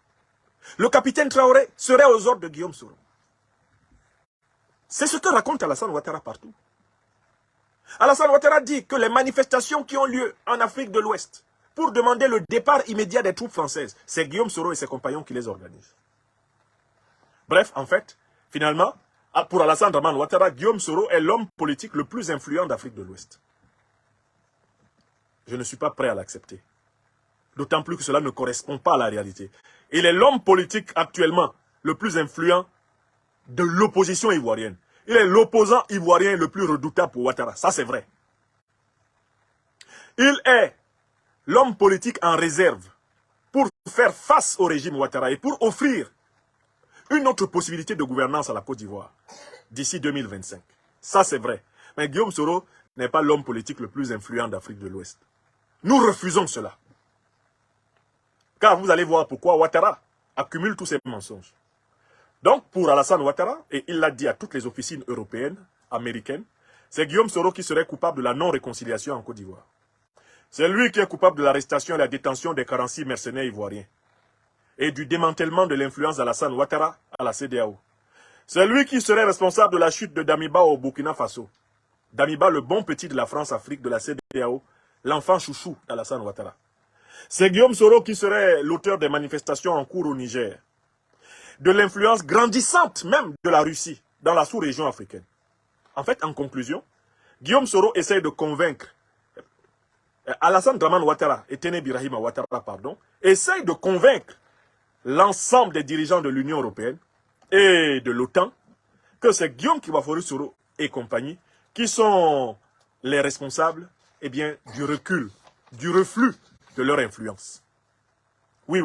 Le capitaine Traoré serait aux ordres de Guillaume Soro. C'est ce que raconte Alassane Ouattara partout. Alassane Ouattara dit que les manifestations qui ont lieu en Afrique de l'Ouest pour demander le départ immédiat des troupes françaises, c'est Guillaume Soro et ses compagnons qui les organisent. Bref, en fait, finalement, pour Alassane Dramane Ouattara, Guillaume Soro est l'homme politique le plus influent d'Afrique de l'Ouest. Je ne suis pas prêt à l'accepter. D'autant plus que cela ne correspond pas à la réalité. Il est l'homme politique actuellement le plus influent de l'opposition ivoirienne. Il est l'opposant ivoirien le plus redoutable pour Ouattara. Ça, c'est vrai. Il est l'homme politique en réserve pour faire face au régime Ouattara et pour offrir une autre possibilité de gouvernance à la Côte d'Ivoire d'ici 2025. Ça, c'est vrai. Mais Guillaume Soro n'est pas l'homme politique le plus influent d'Afrique de l'Ouest. Nous refusons cela. Car vous allez voir pourquoi Ouattara accumule tous ces mensonges. Donc, pour Alassane Ouattara, et il l'a dit à toutes les officines européennes, américaines, c'est Guillaume Soro qui serait coupable de la non-réconciliation en Côte d'Ivoire. C'est lui qui est coupable de l'arrestation et la détention des 46 mercenaires ivoiriens et du démantèlement de l'influence d'Alassane Ouattara à la CEDEAO. C'est lui qui serait responsable de la chute de Damiba au Burkina Faso. Damiba, le bon petit de la France-Afrique de la CEDEAO, l'enfant chouchou d'Alassane Ouattara. C'est Guillaume Soro qui serait l'auteur des manifestations en cours au Niger, de l'influence grandissante même de la Russie dans la sous-région africaine. En fait, en conclusion, Guillaume Soro essaie de convaincre Alassane Dramane Ouattara et Téné Birahima Ouattara, essaie de convaincre l'ensemble des dirigeants de l'Union européenne et de l'OTAN que c'est Guillaume Kibafori Soro et compagnie qui sont les responsables du recul, du reflux de leur influence. Oui.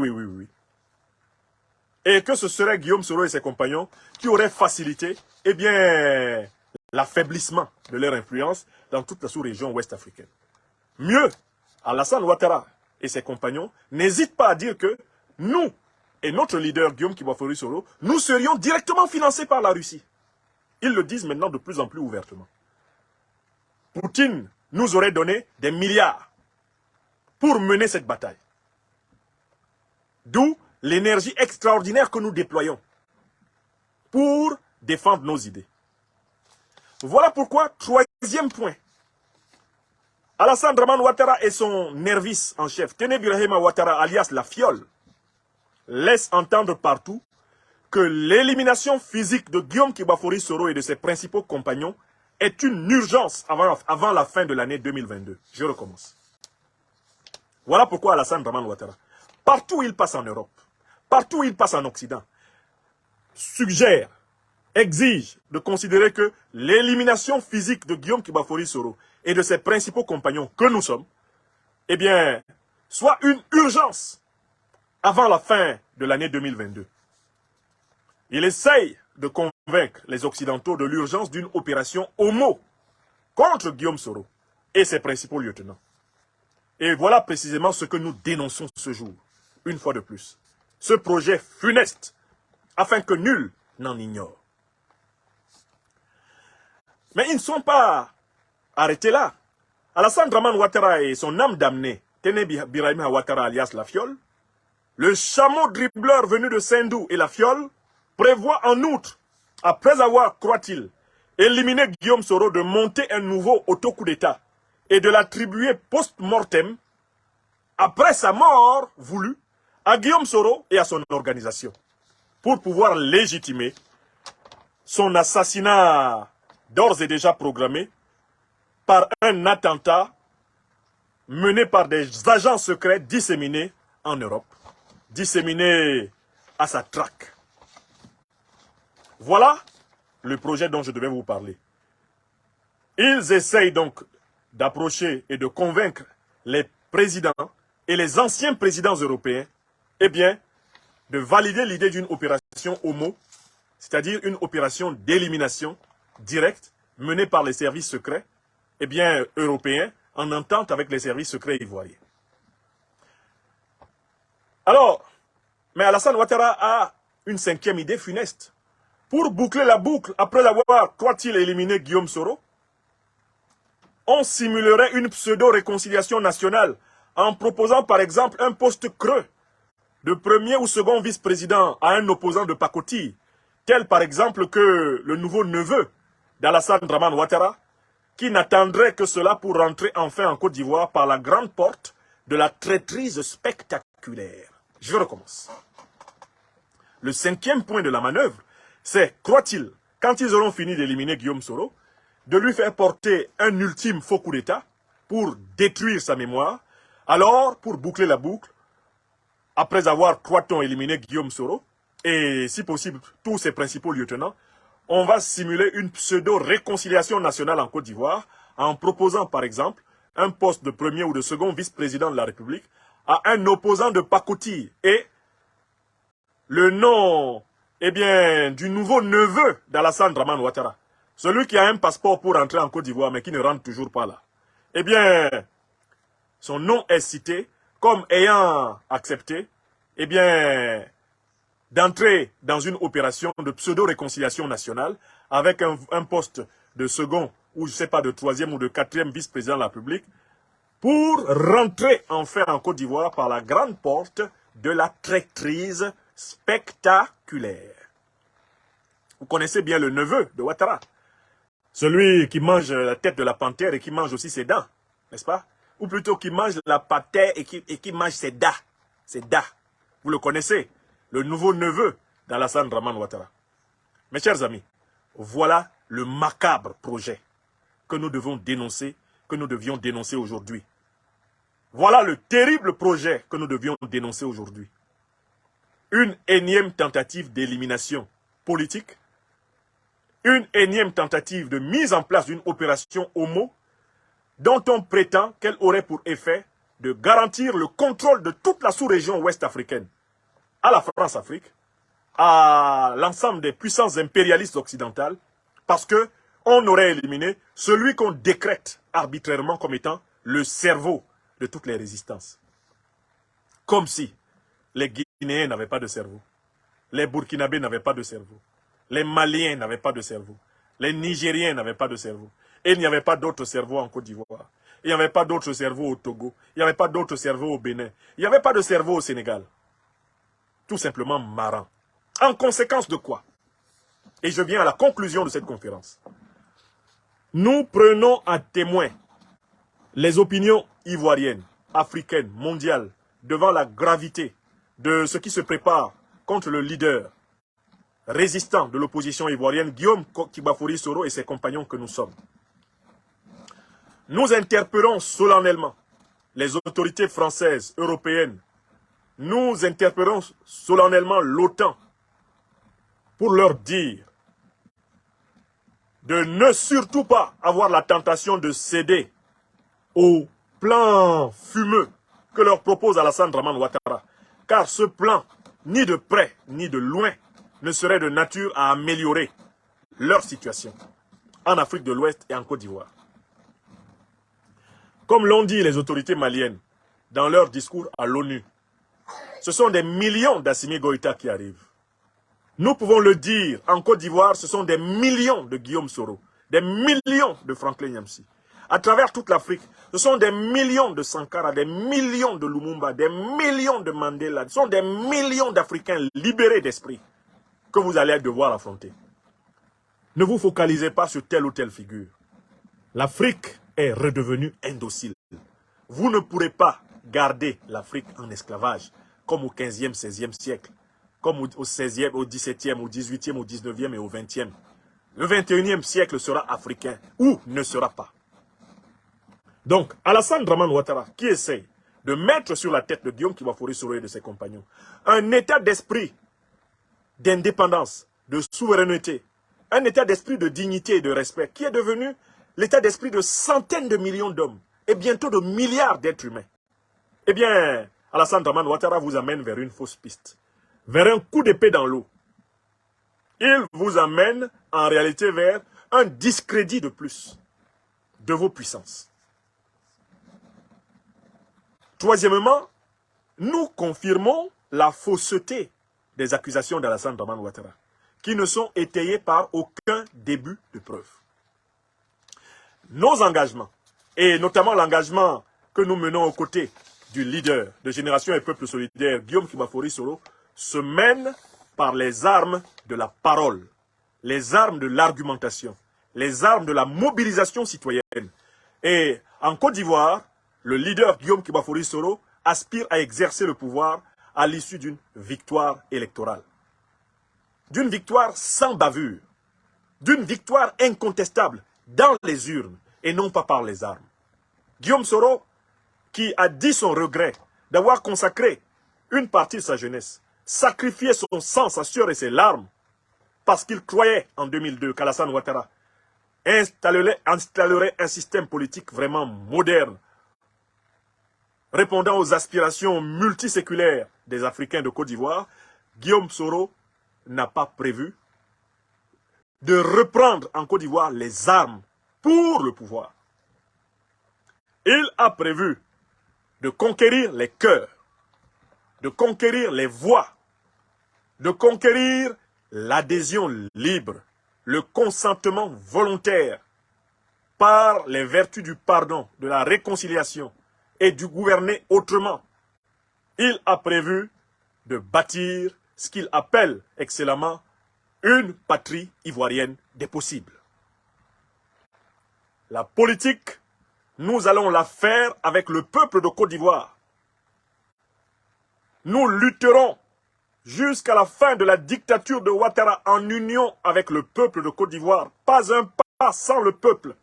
Et que ce serait Guillaume Soro et ses compagnons qui auraient facilité l'affaiblissement de leur influence dans toute la sous-région ouest africaine. Mieux, Alassane Ouattara et ses compagnons n'hésitent pas à dire que nous et notre leader Guillaume Kibafori Soro, nous serions directement financés par la Russie. Ils le disent maintenant de plus en plus ouvertement. Poutine nous aurait donné des milliards pour mener cette bataille. D'où l'énergie extraordinaire que nous déployons pour défendre nos idées. Voilà pourquoi, troisième point, Alassane Dramane Ouattara et son nervis en chef, Téné Birahima Ouattara, alias la fiole, laissent entendre partout que l'élimination physique de Guillaume Kibafori Soro et de ses principaux compagnons est une urgence avant la fin de l'année 2022. Je recommence. Voilà pourquoi Alassane Dramane Ouattara, partout où il passe en Europe, partout où il passe en Occident, suggère, exige de considérer que l'élimination physique de Guillaume Kibafori Soro et de ses principaux compagnons que nous sommes, soit une urgence avant la fin de l'année 2022. Il essaye de convaincre les Occidentaux de l'urgence d'une opération homo contre Guillaume Soro et ses principaux lieutenants. Et voilà précisément ce que nous dénonçons ce jour, une fois de plus. Ce projet funeste, afin que nul n'en ignore. Mais ils ne sont pas arrêtés là. Alassane Dramane Ouattara et son âme damnée, Téné Birahim Ouattara alias La Fiole, le chameau dribbleur venu de Sendou et La Fiole, prévoit en outre, après avoir, croit-il, éliminé Guillaume Soro, de monter un nouveau autocoup d'État et de l'attribuer post-mortem, après sa mort voulue, à Guillaume Soro et à son organisation, pour pouvoir légitimer son assassinat d'ores et déjà programmé par un attentat mené par des agents secrets disséminés en Europe, disséminés à sa traque. Voilà le projet dont je devais vous parler. Ils essayent donc d'approcher et de convaincre les présidents et les anciens présidents européens, eh bien, de valider l'idée d'une opération homo, c'est-à-dire une opération d'élimination directe menée par les services secrets, eh bien, européens, en entente avec les services secrets ivoiriens. Alors, mais Alassane Ouattara a une cinquième idée funeste. Pour boucler la boucle, après avoir, croit-il, éliminé Guillaume Soro, on simulerait une pseudo-réconciliation nationale en proposant par exemple un poste creux de premier ou second vice-président à un opposant de pacotille, tel par exemple que le nouveau neveu d'Alassane Dramane Ouattara, qui n'attendrait que cela pour rentrer enfin en Côte d'Ivoire par la grande porte de la traîtrise spectaculaire. Je recommence. Le cinquième point de la manœuvre, c'est, croit-il, quand ils auront fini d'éliminer Guillaume Soro, de lui faire porter un ultime faux coup d'État pour détruire sa mémoire. Alors, pour boucler la boucle, après avoir, croit-on, éliminé Guillaume Soro, et si possible tous ses principaux lieutenants, on va simuler une pseudo-réconciliation nationale en Côte d'Ivoire en proposant par exemple un poste de premier ou de second vice-président de la République à un opposant de pacotille et le nom, eh bien, du nouveau neveu d'Alassane Dramane Ouattara, celui qui a un passeport pour entrer en Côte d'Ivoire mais qui ne rentre toujours pas là. Eh bien, son nom est cité comme ayant accepté, eh bien, d'entrer dans une opération de pseudo-réconciliation nationale avec un poste de second ou je ne sais pas de troisième ou de quatrième vice-président de la République pour rentrer enfin en Côte d'Ivoire par la grande porte de la traîtrise spectaculaire. Vous connaissez bien le neveu de Ouattara, celui qui mange la tête de la panthère et qui mange aussi ses dents, n'est-ce pas? Ou plutôt qui mange la panthère et qui mange ses dents. Ses dents. Vous le connaissez, le nouveau neveu d'Alassane Dramane Ouattara. Mes chers amis, voilà le macabre projet que nous devons dénoncer, que nous devions dénoncer aujourd'hui. Voilà le terrible projet que nous devions dénoncer aujourd'hui. Une énième tentative d'élimination politique, une énième tentative de mise en place d'une opération homo dont on prétend qu'elle aurait pour effet de garantir le contrôle de toute la sous-région ouest-africaine à la France-Afrique, à l'ensemble des puissances impérialistes occidentales, parce qu'on aurait éliminé celui qu'on décrète arbitrairement comme étant le cerveau de toutes les résistances. Comme si les Guinéens n'avaient pas de cerveau, les Burkinabés n'avaient pas de cerveau, les Maliens n'avaient pas de cerveau, les Nigériens n'avaient pas de cerveau, et il n'y avait pas d'autres cerveaux en Côte d'Ivoire, il n'y avait pas d'autres cerveaux au Togo, il n'y avait pas d'autres cerveaux au Bénin, il n'y avait pas de cerveau au Sénégal. Tout simplement marrant. En conséquence de quoi? Et je viens à la conclusion de cette conférence. Nous prenons à témoin les opinions ivoiriennes, africaines, mondiales, devant la gravité de ce qui se prépare contre le leader résistant de l'opposition ivoirienne, Guillaume Kibafouri Soro et ses compagnons que nous sommes. Nous interpellons solennellement les autorités françaises, européennes. Nous interpellons solennellement l'OTAN pour leur dire de ne surtout pas avoir la tentation de céder au plan fumeux que leur propose Alassane Dramane Ouattara. Car ce plan, ni de près ni de loin, ne serait de nature à améliorer leur situation en Afrique de l'Ouest et en Côte d'Ivoire. Comme l'ont dit les autorités maliennes dans leur discours à l'ONU, ce sont des millions d'Assimi Goïta qui arrivent. Nous pouvons le dire, en Côte d'Ivoire, ce sont des millions de Guillaume Soro, des millions de Franklin Nyamsi. À travers toute l'Afrique, ce sont des millions de Sankara, des millions de Lumumba, des millions de Mandela, ce sont des millions d'Africains libérés d'esprit que vous allez devoir affronter. Ne vous focalisez pas sur telle ou telle figure. L'Afrique est redevenue indocile. Vous ne pourrez pas garder l'Afrique en esclavage, comme au 15e, 16e siècle, comme au 16e, au 17e, au 18e, au 19e et au 20e. Le 21e siècle sera africain ou ne sera pas. Donc, Alassane Dramane Ouattara, qui essaie de mettre sur la tête de Guillaume Kibafori Soro et de ses compagnons un état d'esprit d'indépendance, de souveraineté, un état d'esprit de dignité et de respect, qui est devenu l'état d'esprit de centaines de millions d'hommes et bientôt de milliards d'êtres humains. Eh bien, Alassane Dramane Ouattara vous amène vers une fausse piste, vers un coup d'épée dans l'eau. Il vous amène en réalité vers un discrédit de plus de vos puissances. Troisièmement, nous confirmons la fausseté des accusations d'Alassane Dramane Ouattara, qui ne sont étayées par aucun début de preuve. Nos engagements, et notamment l'engagement que nous menons aux côtés du leader de Génération et Peuple Solidaire, Guillaume Kibafori Soro, se mènent par les armes de la parole, les armes de l'argumentation, les armes de la mobilisation citoyenne. Et en Côte d'Ivoire, le leader Guillaume Kibafori Soro aspire à exercer le pouvoir à l'issue d'une victoire électorale. D'une victoire sans bavure, d'une victoire incontestable dans les urnes et non pas par les armes. Guillaume Soro, qui a dit son regret d'avoir consacré une partie de sa jeunesse, sacrifié son sang, sa sueur et ses larmes, parce qu'il croyait en 2002 qu'Alassane Ouattara installerait un système politique vraiment moderne, répondant aux aspirations multiséculaires des Africains de Côte d'Ivoire, Guillaume Soro n'a pas prévu de reprendre en Côte d'Ivoire les armes pour le pouvoir. Il a prévu de conquérir les cœurs, de conquérir les voix, de conquérir l'adhésion libre, le consentement volontaire par les vertus du pardon, de la réconciliation et du gouverner autrement. Il a prévu de bâtir ce qu'il appelle excellemment une patrie ivoirienne des possibles. La politique, nous allons la faire avec le peuple de Côte d'Ivoire. Nous lutterons jusqu'à la fin de la dictature de Ouattara en union avec le peuple de Côte d'Ivoire. Pas un pas sans le peuple.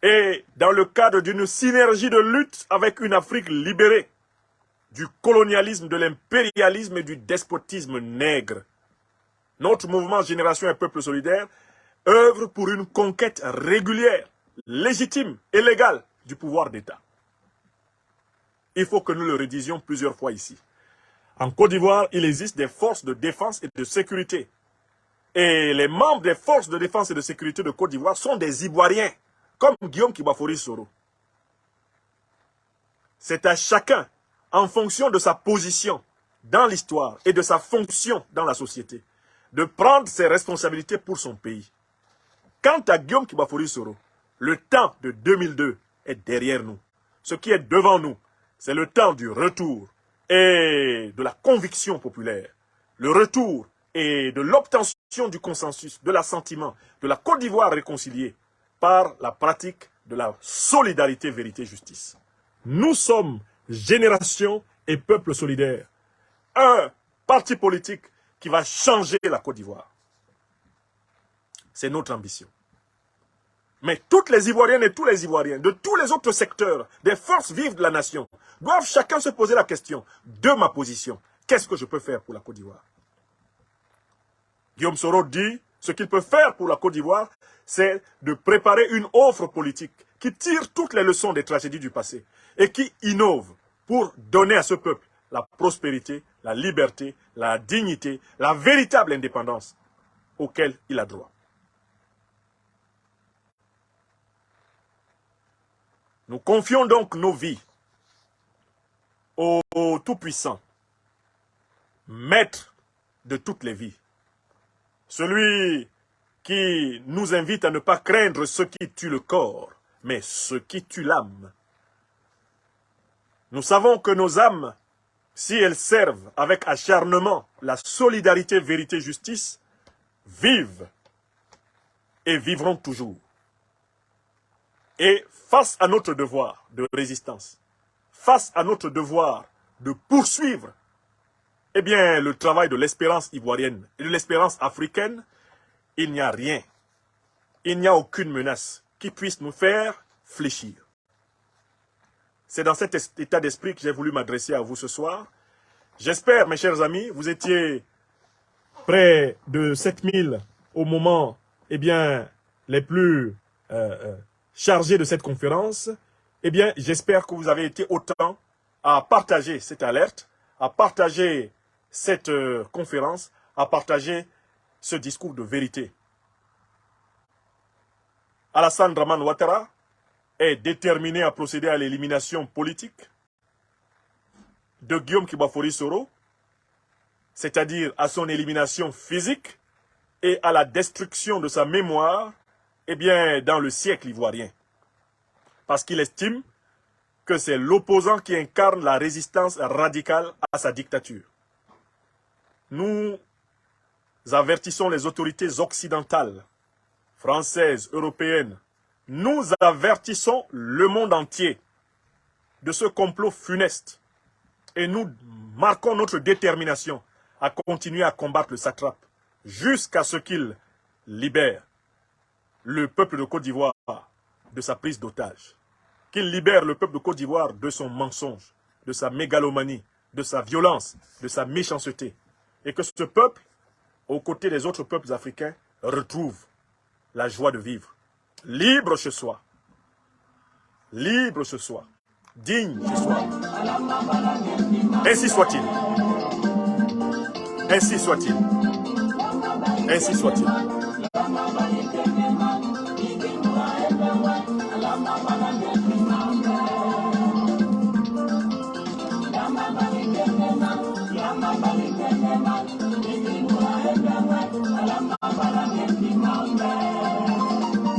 Et dans le cadre d'une synergie de lutte avec une Afrique libérée du colonialisme, de l'impérialisme et du despotisme nègre. Notre mouvement Génération et Peuple Solidaire œuvre pour une conquête régulière, légitime et légale du pouvoir d'État. Il faut que nous le redisions plusieurs fois ici. En Côte d'Ivoire, il existe des forces de défense et de sécurité. Et les membres des forces de défense et de sécurité de Côte d'Ivoire sont des Ivoiriens, comme Guillaume Kibafori Soro. C'est à chacun, en fonction de sa position dans l'histoire et de sa fonction dans la société, de prendre ses responsabilités pour son pays. Quant à Guillaume Kibafori Soro, le temps de 2002 est derrière nous. Ce qui est devant nous, c'est le temps du retour et de la conviction populaire. Le retour et de l'obtention du consensus, de l'assentiment, de la Côte d'Ivoire réconciliée par la pratique de la solidarité, vérité, justice. Nous sommes Génération et Peuple Solidaire. Un parti politique qui va changer la Côte d'Ivoire. C'est notre ambition. Mais toutes les Ivoiriennes et tous les Ivoiriens, de tous les autres secteurs, des forces vives de la nation, doivent chacun se poser la question de ma position. Qu'est-ce que je peux faire pour la Côte d'Ivoire? Guillaume Soro dit, ce qu'il peut faire pour la Côte d'Ivoire, c'est de préparer une offre politique qui tire toutes les leçons des tragédies du passé et qui innove pour donner à ce peuple la prospérité, la liberté, la dignité, la véritable indépendance auquel il a droit. Nous confions donc nos vies au Tout-Puissant, maître de toutes les vies. Celui qui nous invite à ne pas craindre ce qui tue le corps, mais ce qui tue l'âme. Nous savons que nos âmes, si elles servent avec acharnement la solidarité, vérité, justice, vivent et vivront toujours. Et face à notre devoir de résistance, face à notre devoir de poursuivre, eh bien, le travail de l'espérance ivoirienne et de l'espérance africaine, il n'y a rien, il n'y a aucune menace qui puisse nous faire fléchir. C'est dans cet état d'esprit que j'ai voulu m'adresser à vous ce soir. J'espère, mes chers amis, vous étiez près de 7000 au moment, eh bien, les plus chargés de cette conférence. Eh bien, j'espère que vous avez été autant à partager cette alerte, à partager cette conférence, à partager ce discours de vérité. Alassane Dramane Ouattara est déterminé à procéder à l'élimination politique de Guillaume Kibafori Soro, c'est-à-dire à son élimination physique et à la destruction de sa mémoire, eh bien, dans le siècle ivoirien. Parce qu'il estime que c'est l'opposant qui incarne la résistance radicale à sa dictature. Nous avertissons les autorités occidentales, françaises, européennes, nous avertissons le monde entier de ce complot funeste et nous marquons notre détermination à continuer à combattre le satrape jusqu'à ce qu'il libère le peuple de Côte d'Ivoire de sa prise d'otage, qu'il libère le peuple de Côte d'Ivoire de son mensonge, de sa mégalomanie, de sa violence, de sa méchanceté, et que ce peuple, aux côtés des autres peuples africains, retrouve la joie de vivre. Libre ce soir. Libre ce soir. Digne ce soir. Ainsi soit-il. Ainsi soit-il. Ainsi soit-il.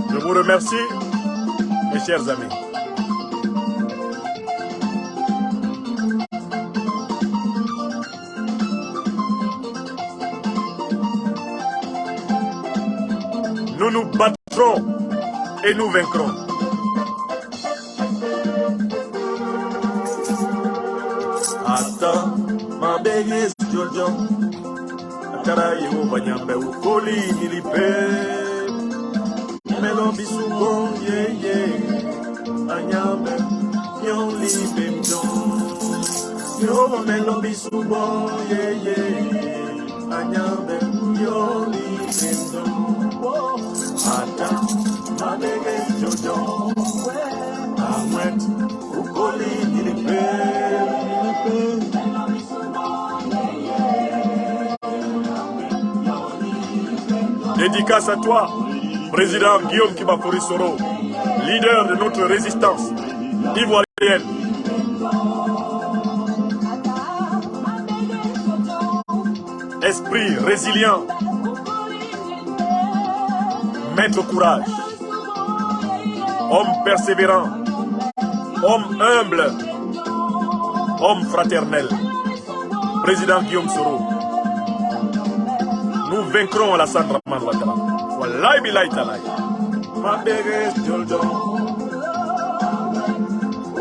Je vous remercie, mes chers amis. Nous nous battrons et nous vaincrons. Attends, ma belle Jojo. Akarayo banyambe ukoli nilipe. Melo bisubo ye ye. Anyambe yon lipe mjon. Yo melo bisubo ye ye. Anyambe yon lipe mjon. Ata mabege Jojo. Amwet ukoli nilipe. Dédicace à toi, président Guillaume Kibafori Soro, leader de notre résistance ivoirienne. Esprit résilient, maître courage, homme persévérant, homme humble, homme fraternel, président Guillaume Soro. Nous vaincrons Alassane Dramane Ouattara. Wallahi billahi talahi. Mabere Jojo.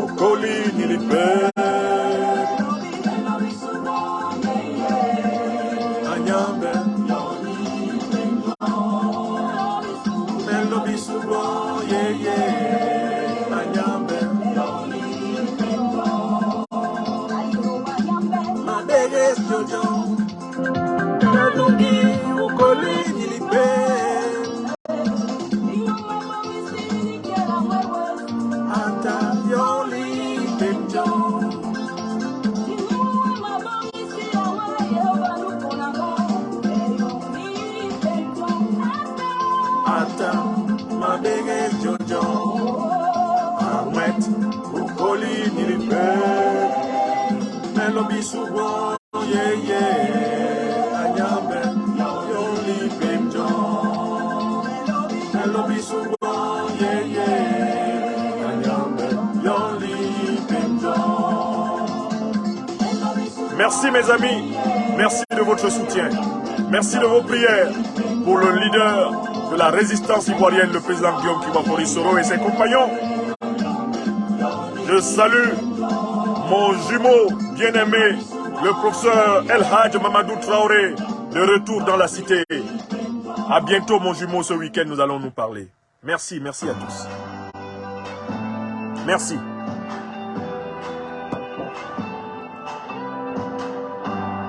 Okoli nilipe. Anyambe. Melo bisubo ye ye. Anyambe. Mabere Jojo. Merci mes amis, merci de votre soutien, merci de vos prières pour le leader de la résistance ivoirienne, le président Guillaume Kiwafori Soro et ses compagnons. Je salue mon jumeau bien-aimé, le professeur El Hadj Mamadou Traoré, de retour dans la cité. À bientôt mon jumeau, ce week-end nous allons nous parler. Merci, merci à tous. Merci.